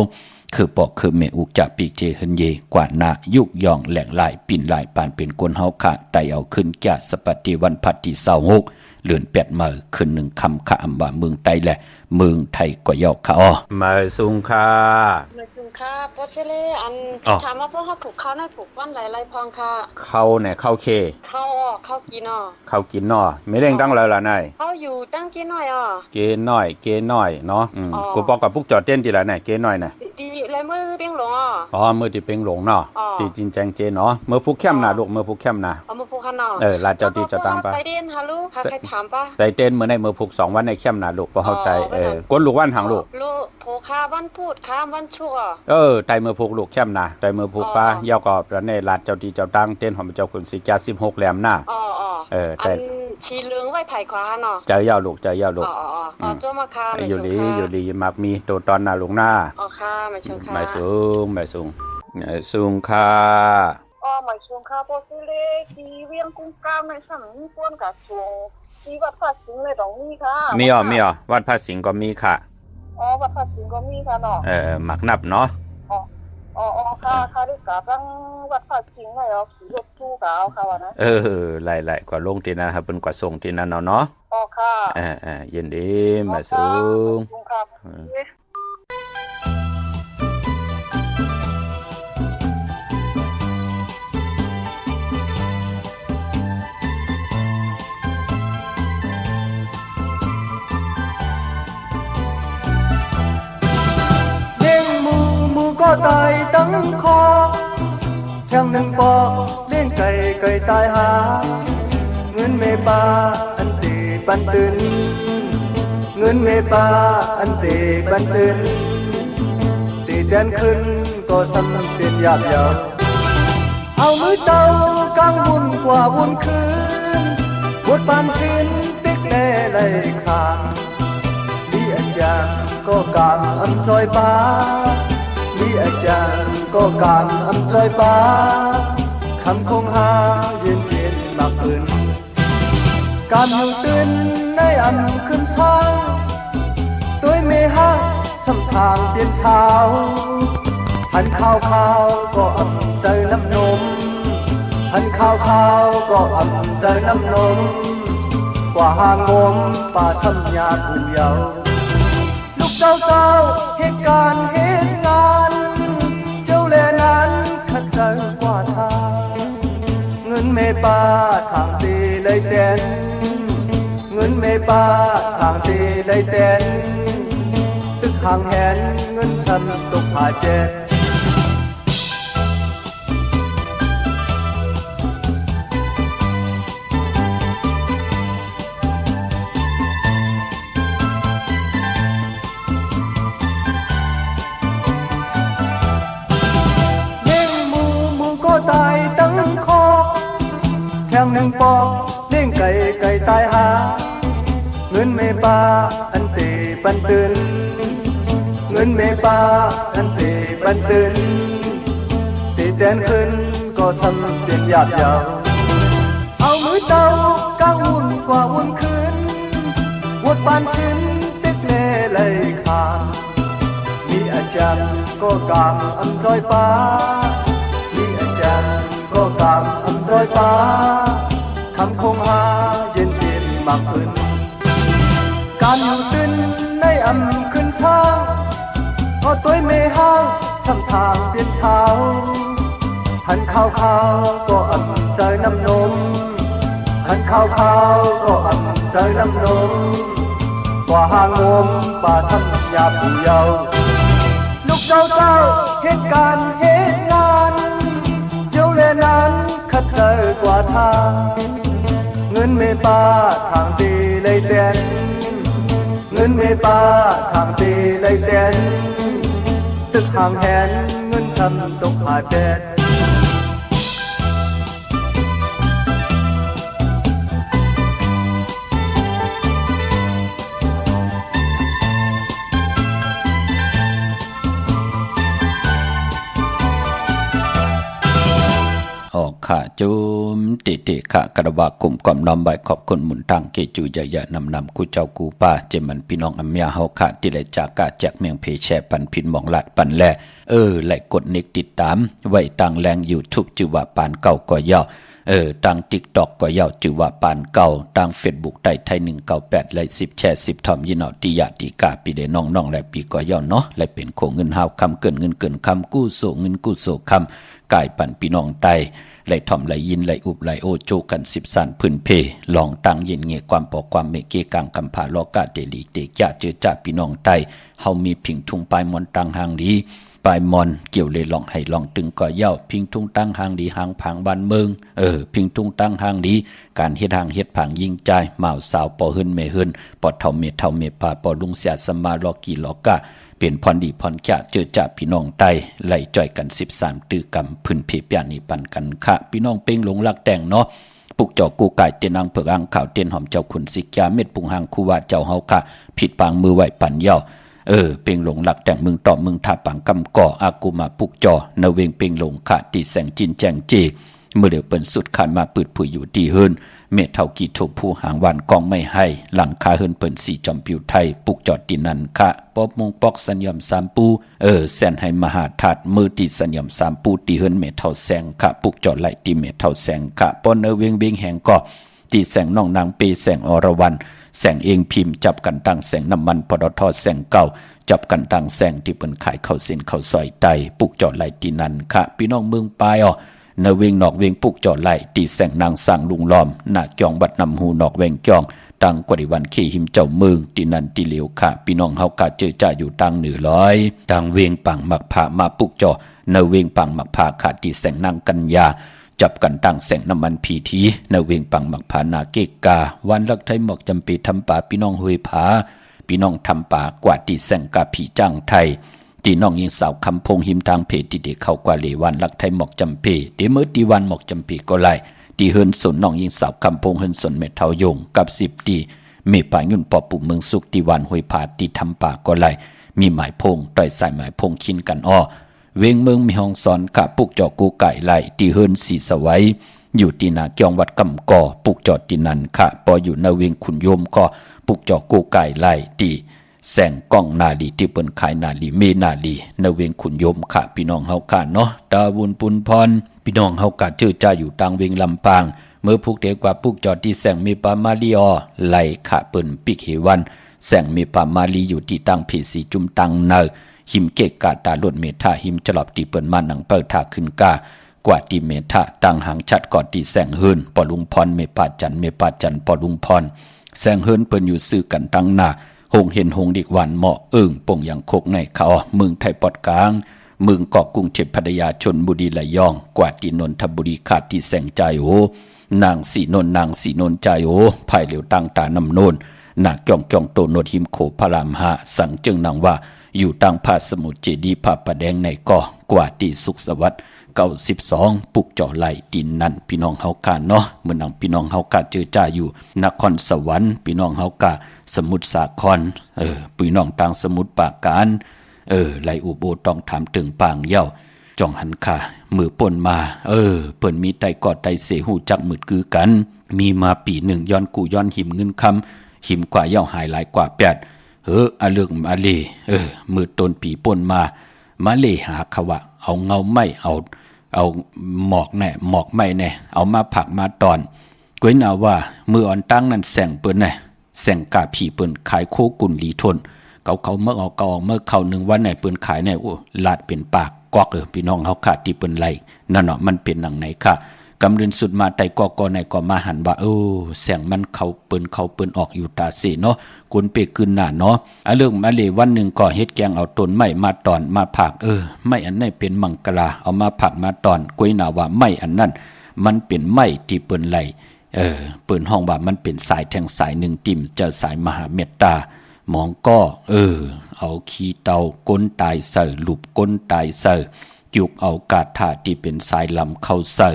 คือปอกคือเมอุกจะปีเจเฮินเยกว่านายุกยองแหลงลายปิ่นลายปานเป็นคนเฮาคะไตเอาขึ้นแก่สปฏิวันพัดที่26เดือน8มื้อขึ้น1ค่ำค่ะอำว่าเมืองไทยแหละเมืองไทยก็ยอกค่ะมาสุงค่ะมาสุงค่ะพ่อเจเล่อันถามว่าพ่อเฮาผูกข้าวได้ผูกวันหลายๆพองค่ะเข้าเนี่ยเข้าเคเข้ากินเข้ากินไม่เร่งตั้งแล้วล่ะนายเข้าอยู่ตั้งกินหน่อยเกน้อยเนาะกูบอกกับพวกจอดเต้นทีละไหนเกน้อยน่ะดีเลยมือเปียงหลงมือที่เปียงหลงเนาะตีจินแจงเจเนาะมือผู้เข้มน่ะลูกมือผู้เข้มน่ะมือผู้ข้างนอกลาเจ้าที่เจ้าตังปะไปเต้นฮะลูกใครถามปะไปเต้นมื้อในมือผู้2วันในเข้มน่ะลูกบ่เข้าใจกวนลูกวันหังลูกโผค้าวันพูดค้าวันชั่วไตมือผูกลูกเข้มน่ะไตมือผูกป้ายาวก็ในลาดเจ้าที่เจ้าตังเต้นหอมเจ้าขุนสิกา16แหลมน่ะแต่ ชีเหลืองไว้ไผ่ขวาเนาะ เจอยาวลูกเจอยาวลูก อ๋อจ้ามาค่ะไม่ อยู่ ชง ดี ค่ะ อยู่ดีมักมีตัวตอนหน้าลูกหน้า อ๋อค่ะไม่ชงค่ะ ไม่สูงไม่สูงไม่สูงค่ะ อ๋อหมายชงค่ะพอซื้อเลขที่เวียงกุ้งกล้ามในสั่งมีป้วนกับชวงที่วัดพระสิงห์เลยตรงนี้ค่ะ มีอ่ะวัดพระสิงห์ก็มีค่ะ อ๋อวัดพระสิงห์ก็มีค่ะเนาะ มักนับเนาะ อ๋อค่ะด้วยกับตั้งวัดพระสิงห์เลยขี่รถตู้กับเอาค่ะวะนะ หลายๆกว่าลงที่นั่นครับเป็นกว่าส่งที่นั่นเนาะ อ๋อค่ะ ยินดีไม่สูง ลุงครับ เด้งหมูก็ตายตั้งคอแข่งหนึ่งปอกเด้งไก่ตายหาเงินเมปาอันตีปันตื่นเงินเมปาอันตีปันตื่นตีเดินขึ้นก็สำเป็นยาบยาวเอามือเต้ากลางวุ่นกว่าวุ่นคืนบทปานสินติ๊กแล่ไหลขาดมีอาจารย์ก็การอำจอยป้ามีอาจารย์ก็การอำจอยป้าคำคงหาเย็นมากขึ้นการอยู่ตื่นในอันขึ้นเช้าตัวไม่ห้างสำทางเปลี่ยนเช้าหันข้าวก็อำใจน้ำนมหันข้าวก็อำใจน้ำนมกว่าหางมป่าสัญญาผู้เยาว์ลูกเจ้าเหตุการณ์เหตุงานเจ้าแลนั้นขัดใจกว่าทางเงินเมปาทางตีเลยเต้นเงินเมปาทางตีเลยเต้นตึกห่างแหนเงินฉันตกหาเจ็ดตายตั้งคอแข่งหนึ่งปอกเลี้ยงไก่ตายหาเงินเมปาอันเตปันตื่นเงินเมปาอันเตปันตื่นตีแดนขึ้นก็ทำเป็นหยาบยาวเอามือเต้ากางวุ่นกว่าวุ่นคืนวดปานชิ้นติ๊กเล่ไหลขาดมีอาจารย์ก็กางอำจอยป้าก็กำอำจอยป้าคำคงหาเย็นมากขึ้นการอยู่ตื่นในอำขึ้นเช้าก็ตัวไม่ห้างสำทางเปลี่ยนเช้าหันข้าวก็อำใจน้ำนมหันข้าวก็อำใจน้ำนมกว่าหางมป่าสัญญาผู้เยาว์ลูกเจ้าเหตุการณ์เหตุงานเจ้าแลนั้นขัดใจกว่าทางเงินเมปาทางตีเลยเต้นเงินเมปาทางตีเลยเต้นตึกห่างแหนเงินซ้ำตกหาแดด ออกค่ะจุมติค่ะกระบะกลุ่มก่อมน้อมใบขอบคุณหมุนทางเกจูใหญ่ๆนำกูเจ้ากูป้าเจมันพี่น้องอเมียเฮาค่ะที่ได้จากกาแจกเมียงเพแชร์ปันพินมองลัดปันแลไหลกดนิกติดตามไว้ต่างแรง YouTube จือว่าปานเก่าก็ย่อต่าง TikTok ก็ย่อจือว่าปานเก่าต่าง Facebook ไทย198ไล10แชร์10ทอมยินเอาติยาติกาปีเดน้องๆและปีก็ย่อเนาะและเป็นโคเงินหาวคำเกินเงินเกินคำกู้โสเงินกู้โสคำกายปันพี่น้องไตไหลถ่อมไหลยินไหลอุบไหลโอโจกัน10สันพื้นเพลองตังเย็นเงยความปอกความเมเกกังคำผาโลกาเดลีเตกยาเจอจ่าพี่น้องไตเฮามีผิงทุงปลายมอนตังหางดีปลายมอนเกี่ยวเลยลองให้ลองตึงก่อเย้าพิงทุงตั้งหางดีหางผังบ้านเมืองพิงทุงตั้งหางดีการเฮ็ดหางเฮ็ดผังยิงใจหม่าวสาวปอหึนเมหึนปอเท่าเมปาปอลุงเสียสมาลอกีลอกะเปลี่ยนพรดีพรแก่เจอจ่าพี่น้องไตไหลจ่อยกัน13ตื้อกำพื้นเพเปียนี่ปันกันค่ะพี่น้องเป้งหลงรักแต่งเนาะ ปุกจอกูไก่เตียนอังเผือกอังข่าวเตียนหอมเจ้าขุนสิกยาเม็ดปุงหางคูว่าเจ้าเฮาค่ะผิดปางมือไหวปันเย่าเป่งหลงหลักแต่งมึงต่อมึงท่าปังกำก่ออากูมาปุกจอเนเวงเป่งหลงค่ะตีแสงจินแจงจีเมื่อเดี๋ยวเปิ้นสุดขานมาปืดผุยอยู่ดีเฮินเมฆเท่ากีถูกผู้หางวันกองไม่ให้หลังคาเฮินเปิ้นสีจอมปิวไทยปุกจอดตีนันค่ะป๊อบมงปอกสัญญมสามปูแสนให้มหาถาดมือตีสัญญมสามปูตีเฮินเมฆเท่าแสงค่ะปุกจอดไหลตีเมฆเท่าแสงค่ะป้อนเวงเบงแหงก็ตีแสงน้องนางเปแสงอรวันแสงเองพิมพ์จับกันตั้งแสงน้ำมันปตทแสงเก่าจับกันตั้งแสงที่เปิ้นขายเข้าเส้นเข้าซอยไตปุกจอดไหลตีนันค่ะพี่น้องเมืองปายเนเวงนอกเวงปุกจอดไหลตีแสงนางสั่งลุงล้อมหน้าจองบัดนำหูนอกเวงจองตังกว่าดิวันขี้หิมเจ้าเมืองตีนันตีเหลียวค่ะพี่น้องเฮากะเจอจ่าอยู่ตังเหนือร้อยตังเวงปังหมักผามาปุกจอเนเวงปังหมักผาขาดตีแสงนางกัญญาจับกันตั้งแสงน้ำมันพีทีเนเวงปังหมักผานาเกกาวันลักไทยหมอกจำปีทำป่าพี่น้องห้วยผาพี่น้องทำป่ากว่าตีแสงกาผีจ้างไทยตีน้องยิงสาวคำพงหิมทางเพจที่เด็กเข้ากว่าเลวันลักไทยหมอกจำปีเดี๋ยวเมื่อตีวันหมอกจำปีก็ไล่ตีเฮินสนน้องยิงสาวคำพงเฮินสนเมทเทายงกับ10ตีเมป่ายุ่นปอปุ่มเมืองสุกตีวันห้วยผาตีทำป่าก็ไล่มีหมายพงต่อยสายหมายพงคินกันเวงเมืองมีห้องสอนกะปุกจอกูไก่ไล่ตีเฮินสีสวัยอยู่ตีนาเกียงวัดกำก่อปุกจอตีนันค่ะปออยู่ในเวงขุนโยมก็ปุกจอกูไก่ไล่ตีแสงกล้องนาลีที่เปิ้นขายนาลีเมนาลีในเวงขุนโยมค่ะพี่น้องเฮาค่ะเนาะดาวุนปุนพรพี่น้องเฮากะเจอจ้าอยู่ต่างเวงลำปางเมื่อพุกเด็กกว่าปุกจอที่แสงมีปามาลีไล่ค่ะเปิ้นปิกเฮวันแสงมีปามาลีอยู่ที่ตั้งผีสีจุ่มตังเนอหิมเกกกาตาลดเมธาหิมจลอบตีเปิ้นมาหนังเปิดทาขึ้นกากว่าตีเมธาตังหางชัดกอดตีแสงเฮินปอลุงพรเมปาจันปอลุงพรแสงเฮินเปิ้นอยู่ซื้อกันตั้งหน้าหงเห็นหงดิกวันเหมาะป่งอย่างโคกในเขาเมืองไทยปอดกลางเมืองเกาะกรุงเทพพัทยาชนบุรีระยองกว่าตีนนทบุรีขาดที่แสงใจนางสีนนใจภายเหลียวตั้งตานำโนนหนักจ่องโตโนดหิมโขพระราม5สั่งจึงนางว่าอยู่ตั้งผาสมุทรเจดีผาประแดงในก่อกว่าตีสุขสวัสดิ์92ปุกจ่อไหลดินนั่นพี่น้องเฮากะเนาะเมื่อนางพี่น้องเฮากะเจอจ้าอยู่นครสวรรค์พี่น้องเฮากะสมุทรสาครพี่น้องต่างสมุทรปราการไหลอุโบต้องถามถึงปางเย้าจ่องหันค่ะมือป่นมาเปิ้นมีไตกอดไตเสหูจักมืดคือกันมีมาปีหนึ่งย้อนกูย้อนหิมเงินคำหิมกว่าเย้าหายหลายกว่า8อาเลือกมาเลมือต้นปีป่นมาเลหาขวะเอาเงาไม้เอาหมอกไม้แน่เอามาผักมาตอนก้วยนาว่ามืออ่อนตั้งนั้นแสงเปิ้นแน่แสงกาผีเปิ้นขายโคกุนหลีทนเขาเมื่อออกเมื่อเขา1วันไหนเปิ้นขายแน่ลาดเป็นปากกอกพี่น้องเฮาขาดที่เปิ้นไหลนั่นเนาะมันเป็นหนังไหนค่ะกำเรินสุดมาไตกอกในก็มาหันว่าแสงมันเขาเปิ้นออกอยู่ตาเสเนาะคนเปกึนหน้าเนาะเรื่องมาเลวันหนึ่งก็เฮ็ดแกงเอาต้นไม้มาตอนมาผักไม้อันไหนเป็นมังกราเอามาผักมาตอนก้วยหน้าว่าไม้อันนั้นมันเป็นไม้ที่เปิ้นไหลเปิ้นห้องว่ามันเป็นสายแทงสายหนึ่งติ่มเจอสายมหาเมตตามองก็เอาขี้เตาก้นตายเสือหลุบก้นตายเสือจุกเอากาถาที่เป็นสายลำเข้าเสือ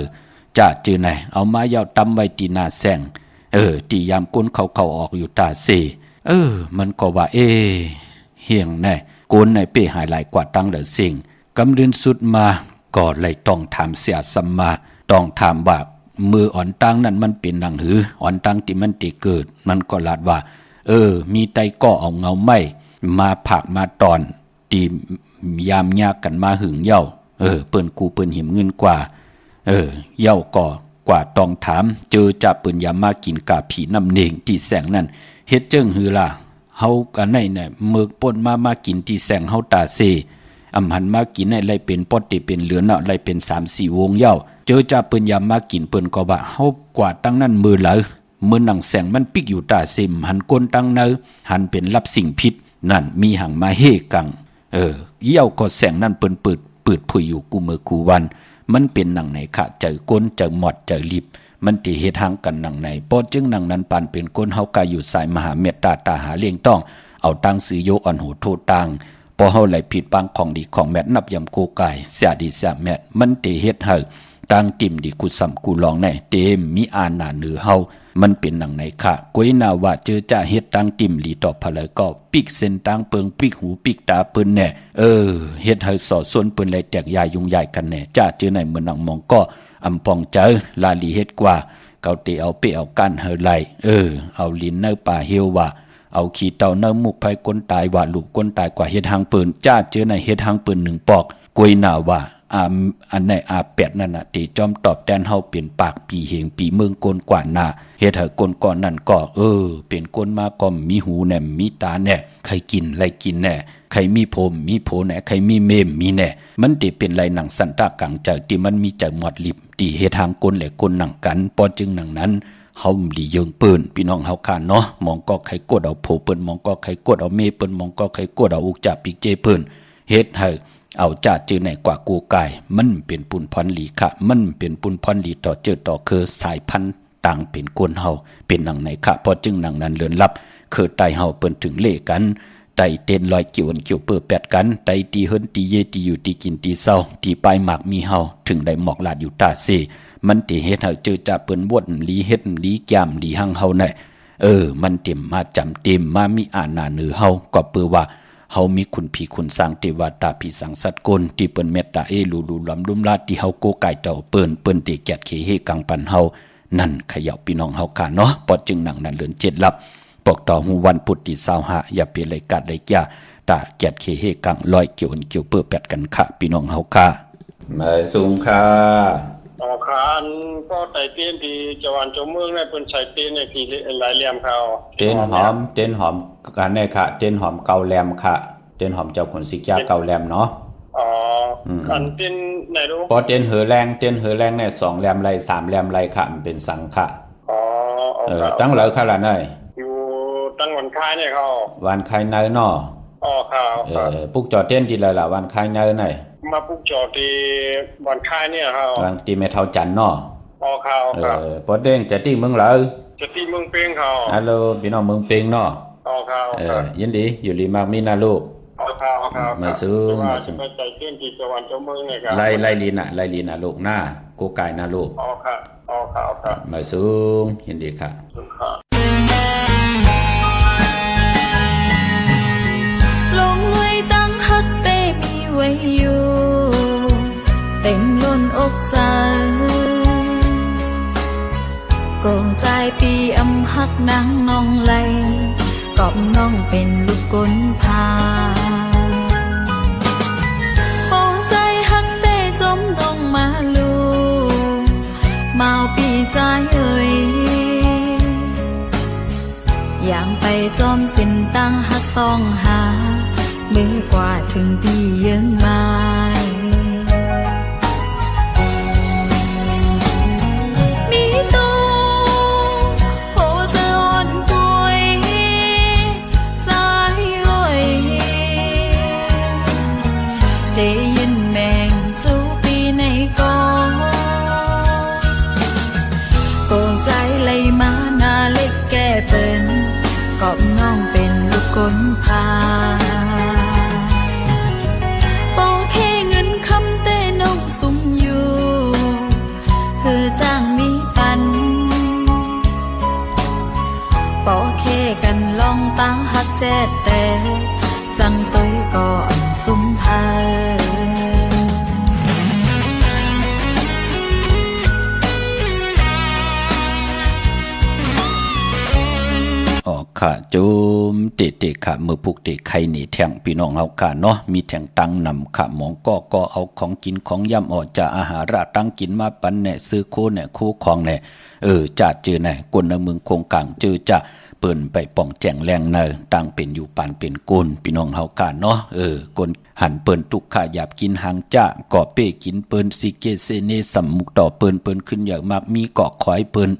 จะจือไหนเอามายาวตำไว้ตีหน้าแสงตียามก้นเขาออกอยู่ตาเสมันก็ว่าเฮียงแน่ก้นในเป้หายหลายกว่าตั้งเดสิ่งกำเรินสุดมาก็เลยต้องถามเสียสัมมาต้องถามว่ามืออ่อนตั้งนั้นมันเป็นหนังหืออ่อนตั้งที่มันติเกิดมันก็ลาดว่ามีไตก็เอาเงาไม้มาผักมาตอนตียามยากกันมาหึงเย้าเปิ้นกูเปิ้นหิมเงินกว่าเย้าก็กว่าต้องถามเจอจะเปิ้นยามมากินกาผีน้ำเนงที่แสงนั่นเฮ็ดจึงหือล่ะเฮากันไหนเนี่ยเมือกป่นมากินที่แสงเฮาตาเซอำหันมากินให้ไล่เป็นปอดติเป็นเหลือเนาะไล่เป็น3-4วงเย้าเจอจะเปิ้นยามมากินเปิ้นก็ว่าเฮากว่าตั้งนั้นมือเหลอมือหนังแสงมันปิกอยู่ตาเซมหันก้นตั้งเนอหันเป็นรับสิ่งผิดนั่นมีหังมาเฮกังเยี่ยวก็แสงนั่นเปิ้นเปิดผุยอยู่กูมือกูวันมันเป็นหนังไหนค่ะเจอก้นเจอหมอดเจอลิบมันติเฮ็ดหังกันหนังไหนปอจึงหนังนั้นปานเป็นก้นเฮากายอยู่สายมหาเมตตาตาหาเลี้ยงต้องเอาตังซื้อโยอ่อนหูโทตังพอเฮาไหลผิดบางของดีของแม่นับยำโกกายเสียดีเสียแม่มันติเฮ็ดให้ ตั้งติ่มดีกุสัมกูลองในเต็มมีอาณาเหนือเฮามันเป็นหนังไหนค่ะกวยนาว่าเจอจะเฮ็ดตั้งติ่มหลีต่อพะเลยก็ปิกเส้นตั้งเปิงปิกหูปิกตาเปิ้นแน่เฮ็ดให้สอส่วนเปิ้นเลยแตกยายยุงยายกันแน่จ้าเจอในเมืองหนังมองก็อำปองเจอลาลีเฮ็ดกว่าเกาเตเอาเปเอากันเฮาไลเอาลิ้นเนื้อป่าเฮียวว่าเอาขี้เต่าเนื้อมุกไผคนตายว่าลูกคนตายกว่าเฮ็ดหางปืนจ้าเจอในเฮ็ดหางปืน1ปอกกวยนาว่าอันใน8นั่นน่ะที่จอมตอบแทนเฮาเป็นปากปีเหงปีเมืองกนกว่าหน้าเฮ็ดให้คนก่อนนั่นก็เป็นคนมาก็มีหูแน่มีตาแน่ใครกินไรกินแน่ใครมีผมมีโผแน่ใครมีเมมมีแน่มันติเป็นไรหนังสันตากลางใจที่มันมีใจหมดลิบที่เฮ็ดทางคนและคนหนังกันพอจึงหนังนั้นเฮาหลีเยิงปืนพี่น้องเฮาคานเนาะมองก็ใครกดเอาโผเปิ้นมองก็ใครกดเอาเมเปิ้นมองก็ใครกดเอาอุกจับปิกเจเปิ้นเฮ็ดให้เอาจ่าจือในกว่ากูกายมันเป็นปุนพรหลีค่ะมันเป็นปุนพรหลีต่อเจอต่อคือสายพันธุ์ต่างเป็นกวนเฮาเป็นหนังไหนค่ะพอจึงหนังนั้นเลือนลับคือไตเฮาเปิ้นถึงเล่กันไตเต้นลอยเกี่ยวเกี่ยวเปื้อแปดกันไตตีเฮิรนตีเยตีอยู่ตีกินตีเศร้าตีปลายหมากมีเฮาถึงได้หมอกลาดอยู่ตาเซมันติเฮ็ดให้เจอจ่าเปิ้นวดลีเฮ็ดลีแก้มลีหังเฮาแน่มันเต็มมาจำเต็มมามีอาณาเหนือเฮาก็เปื้อว่าเฮามีคุณพี่คุณสร้างเทวดาพี่สังสัตว์กลที่เปิ้นเมตตาลูลำลุมลาดที่เฮาโกไก่เต่าเปิ้นติแกดเขเฮกังปันเฮานั่นเขย่าพี่น้องเฮาค่ะเนาะปอจึงหนังนั้นเลือน7ลับปอกต่อหูวันพุธที่25อย่าเปเลยกัดเลยจ้าตาแกดเขเฮกังลอยเกี่ยวเปื้อแปดกันค่ะพี่น้องเฮาค่ะมาสูงค่ะคานก็ไต่เตี้ยนที่จังหวัดจมเมืองในเป็นใส่เตี้ยนในที่หลายเหลี่ยมเขาเต้นหอมกันแน่ค่ะเต้นหอมเกาแรมค่ะเต้นหอมเจ้าขนสิกยาเกาแรมเนาะกันเต้นไหนรู้พอเต้นเหอแรงเนี่ย2แรมไร3แรมไรค่ะมันเป็นสังค่ะตั้งเหลอค่ะล่ะเนยอยู่ตั้งวันคายเนี่ยเขาวันคายเนยเนาะค่ะปุกจอเต้นที่ไรล่ะวันคายเนยหน่อยมาปุกจอที่วันคายเนี่ยเขาวันที่เมทัลจันเนาะค่ะพอเต้นจะที่เมืองเลยจะที่เมืองเป้งเขาฮัลโหลพี่น้องเมืองเป้งเนาะค่ะยินดีอยู่ลีมากมีนะลูกค่ะมาซื้อไปใจเต้นที่จังหวัดจมเมืองเนี่ยครับไล่ลีนะลูกหน้ากูกายนะลูกค่ะมาซื้อยินดีค่ะลงไว้ตั้งฮักเต้มีไว้อยู่เต็มล้นอกใจก็ใจปีอำฮักนางน้องไหลกอบน้องเป็นลูกกลพาปองใจฮักเต้จมต้องมาลูมาปีใจอย่างไปจอมสินตั้งฮักซองหาเมื่อกว่าถึงที่ยังมาได้ยินแมงจูปีในกองโกงใจเลยมาหน้าเล็กแก่เป็นกอบน้องเป็นลูกกลพาโปแค่เงินคำเต้น้องสุ่มอยู่คือจ้างมีปันโปแค่กันลองตั้งฮักแจ๊ดแต่จังตัวก่อนสุ่มพาค่ะจุมเตะค่ะมือพุกเตะไข่หนีแทงพี่น้องเอาค่ะเนาะมีแทงตังนำค่ะหมองก็เอาของกินของย่ำออกจากอาหารราตั้งกินมาปันแหน่ซื้อโคแหน่คู่ของแหน่จ่าเจอแหน่กวนเมืองคงกลางเจอจ่าเปิ้นไปป่องแจงแรงเนอตั้งเป็นอยู่ปานเป็นกุนพี่น้องเฮาค่ะเนาะกนหันเปิ้นทุกขาหยาบกินหางจ่าก่อเป้กินเปิ้นสิเกเซเนสัมมุกต่อเปิ้นขึ้นอย่างมากมีเกาะควายเปิ้น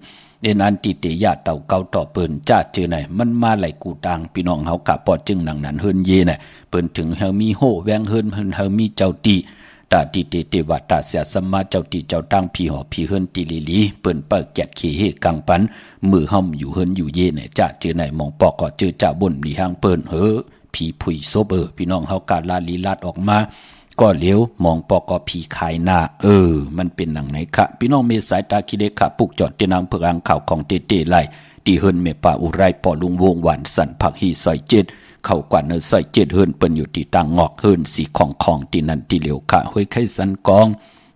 เอ็นอันติเตยาเต่าเก่าต่อเปิ้นจ้าเจอไหนมันมาไหลกูตังพี่น้องเฮากะปอจึงหนังนั้นเฮิรนเยน่ะเปิ้นถึงเฮามีโหแวงเฮิรนเฮามีเจ้าตีตาติเตวัตตาเสียสมาเจ้าตีเจ้าตั้งพี่หอพี่เฮิรนติลีเปิ้นเปิดแกดขี้เฮกังปันมือห่อมอยู่เฮิรนอยู่เยน่ะจ้าเจอไหนมองปอกก็เจอจ้าบ่นมีหางเปิ้นผีผุยโซบพี่น้องเฮากะลาลีลาดออกมา ก็เลี้ยวมองปอกอผีขายหน้ามันเป็นหนังไหนคะพี่น้องเมสายตาคิเดคะปุกจอดตีนางเพื่ออ่างข่าวของเตไลตีเฮินเมป่าอุไรปอลุงวงหวานสันผักฮีซอย7เข้ากว่าเนซอย7เฮินเปิ้นอยู่ที่ต่างงอกเฮินสีของตีนันตีเหลียวคะห้วยไข่สันกอง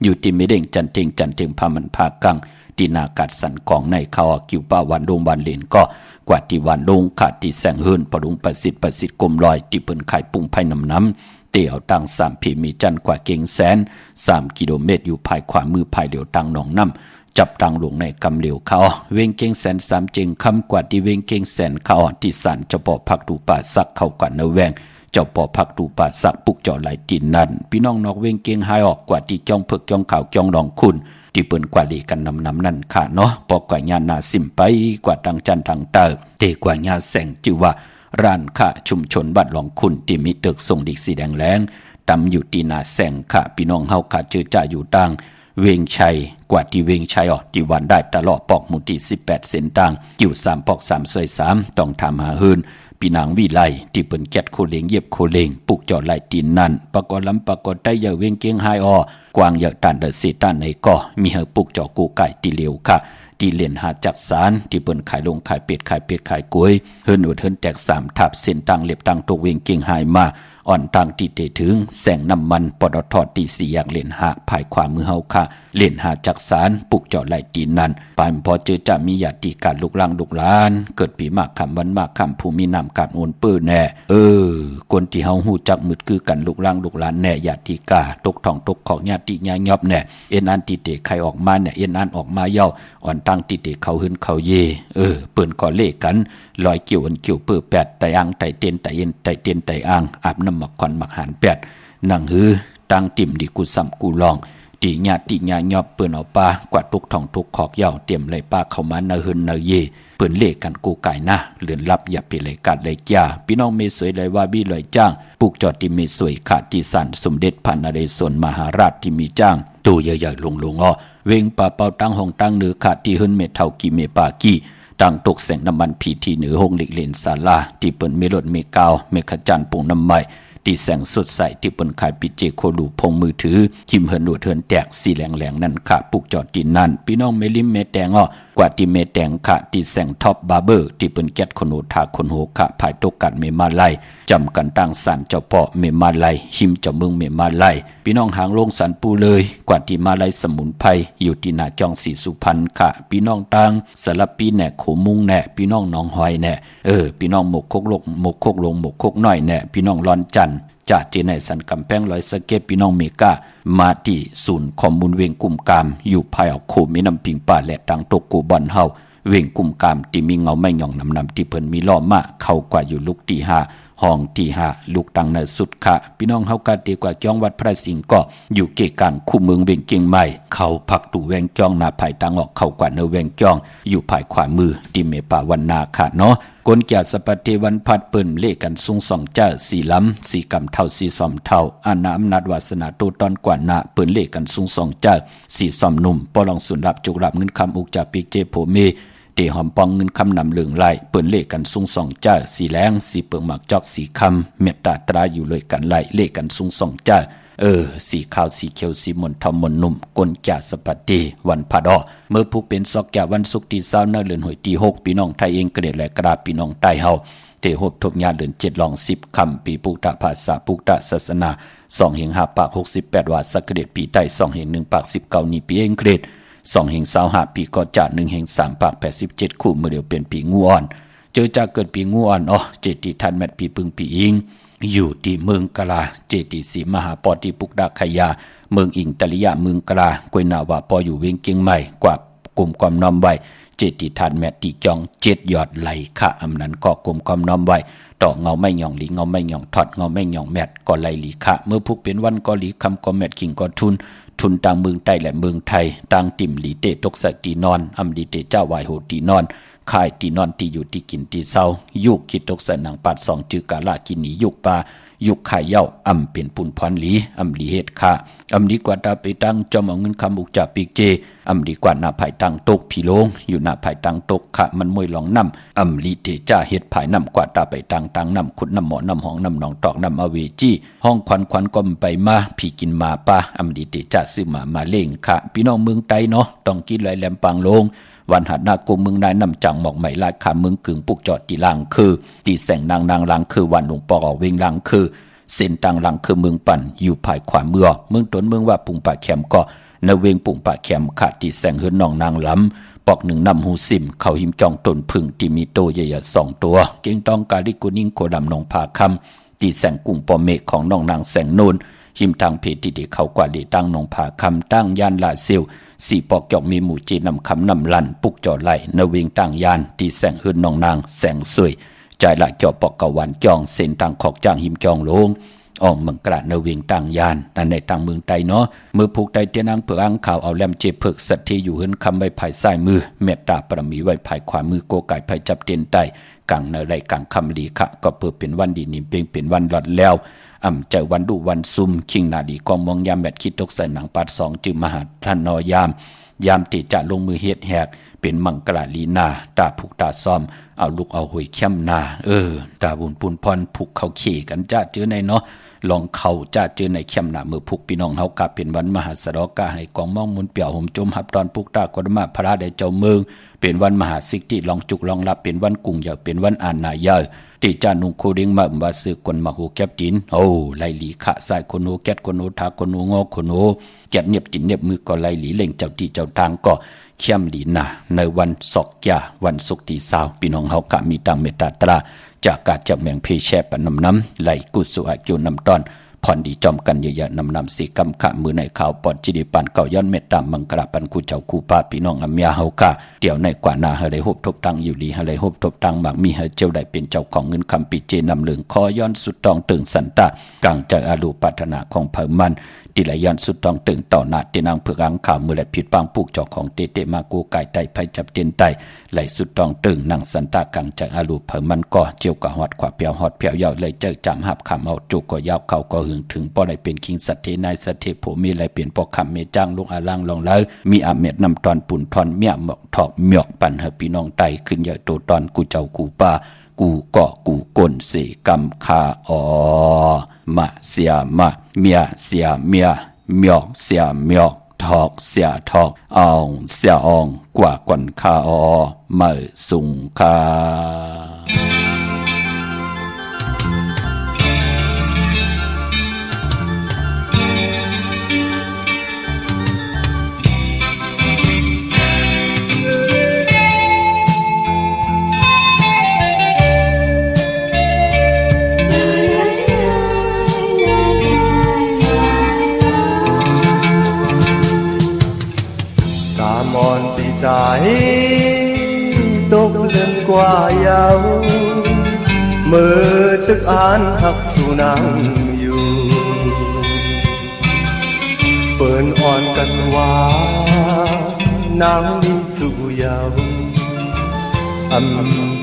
อยู่ที่เมเด้งจันเทงพามันพากังตีนากัดสันกองในเขากิวป้าวันดงวันเลนก็กว่าที่วันลงขาดที่แสงเฮินปรุงประสิทธิ์กลมลอยที่เปิ้นขายปุงไผ่น้ำเตี่ยวตัง3พีมีจันกว่าเก่งแสน3กิโลเมตรอยู่ภายขวามือภายเดียวตังหนองน้ำจับตังหลวงในกำเหลียวเขาเวงเก่งแสน3เจงคำกว่าที่เวงเก่งแสนเขาที่สันเจ้าปอพักดูป่าสักเข้ากว่าเนแวงเจ้าปอพักดูป่าสักปุกเจาะไหลดินนั่นพี่น้องนอกเวงเก่งหายออกกว่าที่จ้องเพิกจ้องข่าวจ้องหลองคุณที่เปิ้นกว่าดีกันนำนั่นค่ะเนาะปอกกว่าญานาสิมไปกว่าตังจันทางเตอเตกว่าญาแสงจิว่าร้านค้าชุมชนบ้านหลองคุณที่มีตึกทรงดิกสีแดงแรงตำอยู่ที่นาแสงค่ะพี่น้องเฮาค่ะเจอจ่าอยู่ตังเวงชัยกว่าที่เวงชัยที่วันได้ตลอดปอกหมู่ที่18เส้นตังอยู่3ปอก3ซอย3ต้องทำหาหืนพี่นางวิไลที่เปิ้นแกดโคเลงเย็บโคเลงปุกจอดไหลตีนนั่นปรากฏลำปรากฏได้อย่าเวงเกียงไฮกวางอย่าตันเดเสตันในก็มีเฮาปุกจอกูไก่ตีเหลียวค่ะที่เลียนหาจักสารที่เปิ้นขายลงขายเป็ดขายกล้วยเฮินอดเฮินแตก3ทับเส้นตังเล็บตังตกเวงเกียงไฮมาอ่อนตังที่เตถึงแสงน้ำมันปตทตี4อย่างเลียนหาภายขวามือเฮาค่ะเลียนหาจักสารปุกจอดไหลตีนนั่นปานพอเจอจะมีญาติการลูกหลานเกิดปีมากคำวันมากคำผู้มีนำการโอนเปื้อแน่คนที่เฮาฮู้จักมืดคือกันลูกหลานแน่ญาติกาตกท้องตกของญาติญาญอบแน่เอ็นอันติเตใครออกมาเนี่ยเอ็นอันออกมาเย้าอ่อนตังติเตเขาหึนเขาเยเปิ้นก็เลกันลอยเกี่ยวอันเกี่ยวเปื้อแปดไตอังไตเต้นไตเย็นไตเต้นไตอ่างอาบน้ำหมักควันหมักหานแปดนั่งหือตังติ่มดีกูซ้ำกูลองตีญาติญาญอบเปิ้นเอาปากว่าทุกท้องทุกขอกเย้าเตรียมเลยป้าเข้ามาเนหึนเนเยเปิ้นเลกันกูไก่นะเลือนลับอย่าไปเลยกัดเลยจ้าพี่น้องเมสวยเลยว่าบี้เลยจ้างปลูกจอดที่เมสวยขาดที่สันสมเด็จพระนเรศวรมหาราชที่มีจ้างตู้ใหญ่ๆลงเวงป่าเป่าตั้งห้องตั้งเหนือขาดที่หึนเมเท่ากี่เมปากี้ตั้งตกแสงน้ำมันพีที่เหนือห้องเหล็กเลนศาลาที่เปิ้นเมรถเมกาวเมขจันปงน้ำใหม่ที่แสงสดใสที่เปิ้นขายปิเจโคลูพงมือถือคิมเฮินหนวดเฮินแตกสีแหลงนั่นค่ะปลูกจอดที่นั่นพี่น้องเมลิมเมแตงกว่าที่เมแตงค่ะที่แสงท็อปบาร์เบอร์ที่เปิ้นแก๊ดคนโหทาคนโหค่ะภายตกกันเมมาไลจำกันตั้งสันเจ้าป่อเมมาไลหิมเจ้าเมืองเมมาไลพี่น้องหางลงสันปูเลยกว่าที่มาไลสมุนไพรอยู่ที่นาจองศรีสุพรรณค่ะพี่น้องตังสลับปีแหน่โขมุงแหน่พี่น้องหนองหอยแหน่พี่น้องหมกโคกลงหมกโคกลงหมกโคกน้อยแหน่พี่น้องร้อนจันจากที่ในสันกำแพงลอยสเก็ตพี่น้องเมกามาที่ศูนย์ข้อมูลเวงกุมกามอยู่ภายเอาโคมีน้ำปิงป่าและตังตกกูบอนเฮาเวงกุมกามที่มีเงาไม่หย่องนำที่เพิ่นมีล้อมาเข้ากว่าอยู่ลูกที่5ห้องที่5ลูกตังในสุดค่ะพี่น้องเฮากะดีกว่าจ้องวัดพระสิงห์ก็อยู่เกกางคู่เมืองเวงเกียงใหม่เขาพักตู่แวงจ้องนาภายตังออกเข้ากว่าเนแวงจ้องอยู่ภายขวามือที่เมป่าวันนาค่ะเนาะกนแก่สปฏิวันพัดเปิ้นเลกันสูง2เจ้า4ล้ำ4กำเท่า4ซอมเท่าอาณาอำนาจวาสนาโตตอนกว่านาเปิ้นเลกันสูง2เจ้า4ซอมหนุ่มปอลองสุนรับจุกรับเงินคำอุกจากปิกเจโพเมเตหอมปองเงินคำนำเหลืองไหลเปิ้นเลกันสูง2เจ้า4แรง4เปิงหมักจอก4คำเมตตาตราอยู่เลยกันไหลเลกันสูง2เจ้าสีขาวสีเขียวสีมนทอมมนนุ่มกนแก่สปฏิวันพาดอเมื่อผู้เป็นซอกแก่วันศุกร์ที่20เดือนหวยที่6พี่น้องไทยเองเกลียดและกราบพี่น้องใต้เฮาเตหบทบญาเดือน7ลอง10คำปีปุกตะภาษาปุกตะศาสนา2แห่ง5ปาก68ว่าสักเกลียดปีใต้2แห่ง1ปาก19นี่ปีเองเกลียด2แห่ง25ปีก็จะ1แห่ง3ปาก87คู่เมื่อเดียวเป็นปีงูอ่อนเจอจะเกิดปีงูอ่อนเจติทันแมตปีปึงปีอิงอยู่ที่เมืองกะลาเจติสีมหาปอติปุกดาขยาเมืองอิงตะลิยะเมืองกะลากวยนาวาปออยู่เวียงเกียงใหม่กว่ากลุ่มความน้อมไว้เจติทานแมตติจอง7ยอดไหลค่ะอำนั้นก็กลุ่มความน้อมไว้ต่อเงาไม่หย่องหลีเงาไม่หย่องทอดเงาไม่หย่องแมตก็ไหลหลีค่ะเมื่อพุกเป็นวันก็หลีคำก็แมตกิ่งก็ทุนต่างเมืองใต้และเมืองไทยต่างติ่มหลีเตตกสตีนอนอำดีเตเจ้าวายโหตีนอนขายตีนอนตีอยู่ที่กินตีเศร้ายุกคิดตกใส่หนังปัด2จือกาลากินหนียุกปา ยุคขายเย้าอำเป็นปุ่นพรหลีอำลีเฮ็ดค่ะอำดีกว่าตาไปตั้งจอมเอาเงินคำอุกจากปีกเจอำดีกว่าหน้าภายตั้งตกพี่โลงอยู่หน้าภายตั้งตกค่ะมันมวยหลองนำอำลีเตจ้าเฮ็ดภายนำกว่าตาไปตั้งนำขุดนำหมอนำห้องนำหนองตอกนำอเวจีห้องควันก็ไปมาพี่กินมาป้าอำดีเตจ้าซื้อมาเล่งค่ะพี่น้องเมืองไตเนาะต้องกินลอยแหลมปังลงวันหัดนากูเมืองนายนำจังหมอกไหมลายขาเมืองกึ่งปุกจอดตีลังคือตีแสงนางลังคือวันหลวงปอเวงลังคือเส้นต่างลังคือเมืองปั่นอยู่ภายขวาเมืองต้นเมืองว่าปุ่งป่าแคมก็นเวงปุ่งป่าแคมขาดตีแสงเฮือนนองนางล้ำปอกหนึ่งนำหูซิมเขาหิมจองตนพึ่งที่มีโตใหญ่ๆ2 ตัวเก่งตองกาลิกุนิ่งโคดำนองผาคำตีแสงกุ้งปอเมฆของน้องนางแสงโนนหิมทางเพติที่เขากว่าดีตั้งนองผาคำตั้งยานลาเซียวสี่ปอกจอกมีหมู่จีนำคำนำลันปุกจอไหลนเวงต่างยานตีแสงหืนนองนางแสงสวยใจละจอปอกกะวันจองเส้นต่างขอกจางหิมจองลงออกเมืองกระนเวงต่างยานนั่นในต่างเมืองไตเนาะมือผูกไตเตียนางเผือกอังข่าวเอาแลมเจเพิกสัตที่อยู่หืนคำไว้ภายซ้ายมือเมตตาประมีไว้ภายขวามือโกไก่ภายจับเตียนไตกลางในไรกลางคำลีขะก็เพื่อเป็นวันดีนิ่มเป็นวันหลอดแล้วใจวันดูวันซุ่มคิงนาดีกองมองยามแมดคิดตกใส่หนังปัด2จึงมหาท่านนอยามติจะลงมือเฮ็ดแหกเป็นมังกรลีนาตาผูกตาซ่อมเอาลูกเอาหวยเข้มนาตาบุญปุนพรผูกเขาขี่กันจ้าเจอในเนาะลองเขาจ้าเจอในเข้มนามือผูกพี่น้องเฮากะเป็นวันมหาสรกะให้กองมองมุนเปี่ยวห่มจมหับตอนผูกตากฎมาพระได้เจ้าเมืองเป็นวันมหาสิกที่ลองจุกลองรับเป็นวันกุ่งอยากเป็นวันอ่านนายาที่จานุงโคดิงมาบาสือคนมาหูแก็บจินไลหลีขะสายคนโนแก็ดคนโนทาคนโนงอคนโนแก็ดเนียบจินเนียบมือก็ไลหลีเล่งเจ้าที่เจ้าทางก็เข้มดีนาในวันศอกยาวันศุกร์ที่20พี่น้องเฮากะมีตังเมตตาตราจากกาจากแมงเพแช่ปนน้ำไหลกุสุอากิวนำตอนผ่อนดีจอมกันเยอะๆนำสีกำขะมือในข่าวปอดจิดิปันเก่าย้อนเมตตามังกราปันคู่เจ้าคู่ป้าพี่น้องอเมียเฮากะเดี๋ยวในกว่านาเฮได้ฮบทบตังอยู่ดีเฮได้ฮบทบตังบางมีเฮเจ้าได้เป็นเจ้าของเงินคำปีเจนำเหลืองคอย้อนสุดตองตึงสันตะกลางจากอาลูปัฒนาของเผ่ามันที่ไหลย้อนสุดตองตึงต่อหน้าที่นางเผือกอังข่าวมือและผิดปังปลูกเจ้าของเตมากูไก่ไตไผจับเตียนไตไหลสุดตองตึงนางสันตะกลางจากอาลูเผ่ามันก็เจียวกะฮอดขวาเปียวฮอดเปียวยาวเลยเจอจำหับคำเอาจุกก็ยาวเขาก็หึงถึงป้อได้เป็นคิงสัตเทนายสัตเทโผมีอะไรเปลี่ยนปอกคำเมจ้างลงอาลังลองแล้วมีอาเม็ดนำตอนปุ่นทอนเมียหมอกถอกเมียกปั่นเฮพี่น้องไตขึ้นเยอะโตตอนกูเจ้ากูป้ากูเกาะกูก้นเสกำคามาเสียมาเมียเสียเมียเมียกเสียเมียกถอกเสียถอกอ่องเสียอ่องกว่ากวนคามาสุงคาใจตกเดินกว่ายาวมือตึกอ่านหักสู่นางอยู่เปิ่นอ่อนกันว่านางมีสู่ยาว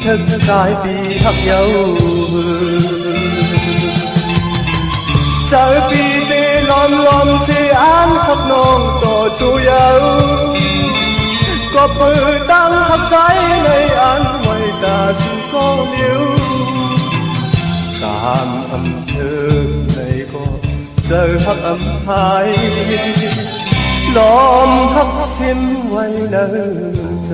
เธอกายปีหักเยาใจปีตีล้อมเสียอ่านหักน้องต่อสู่ยาวก็ปืนตั้งหักใจในอันไว้ตาสุดก็เลี้ยวการเธอในก็เจอหักหายล้อมหักสิ้นไว้ในใจ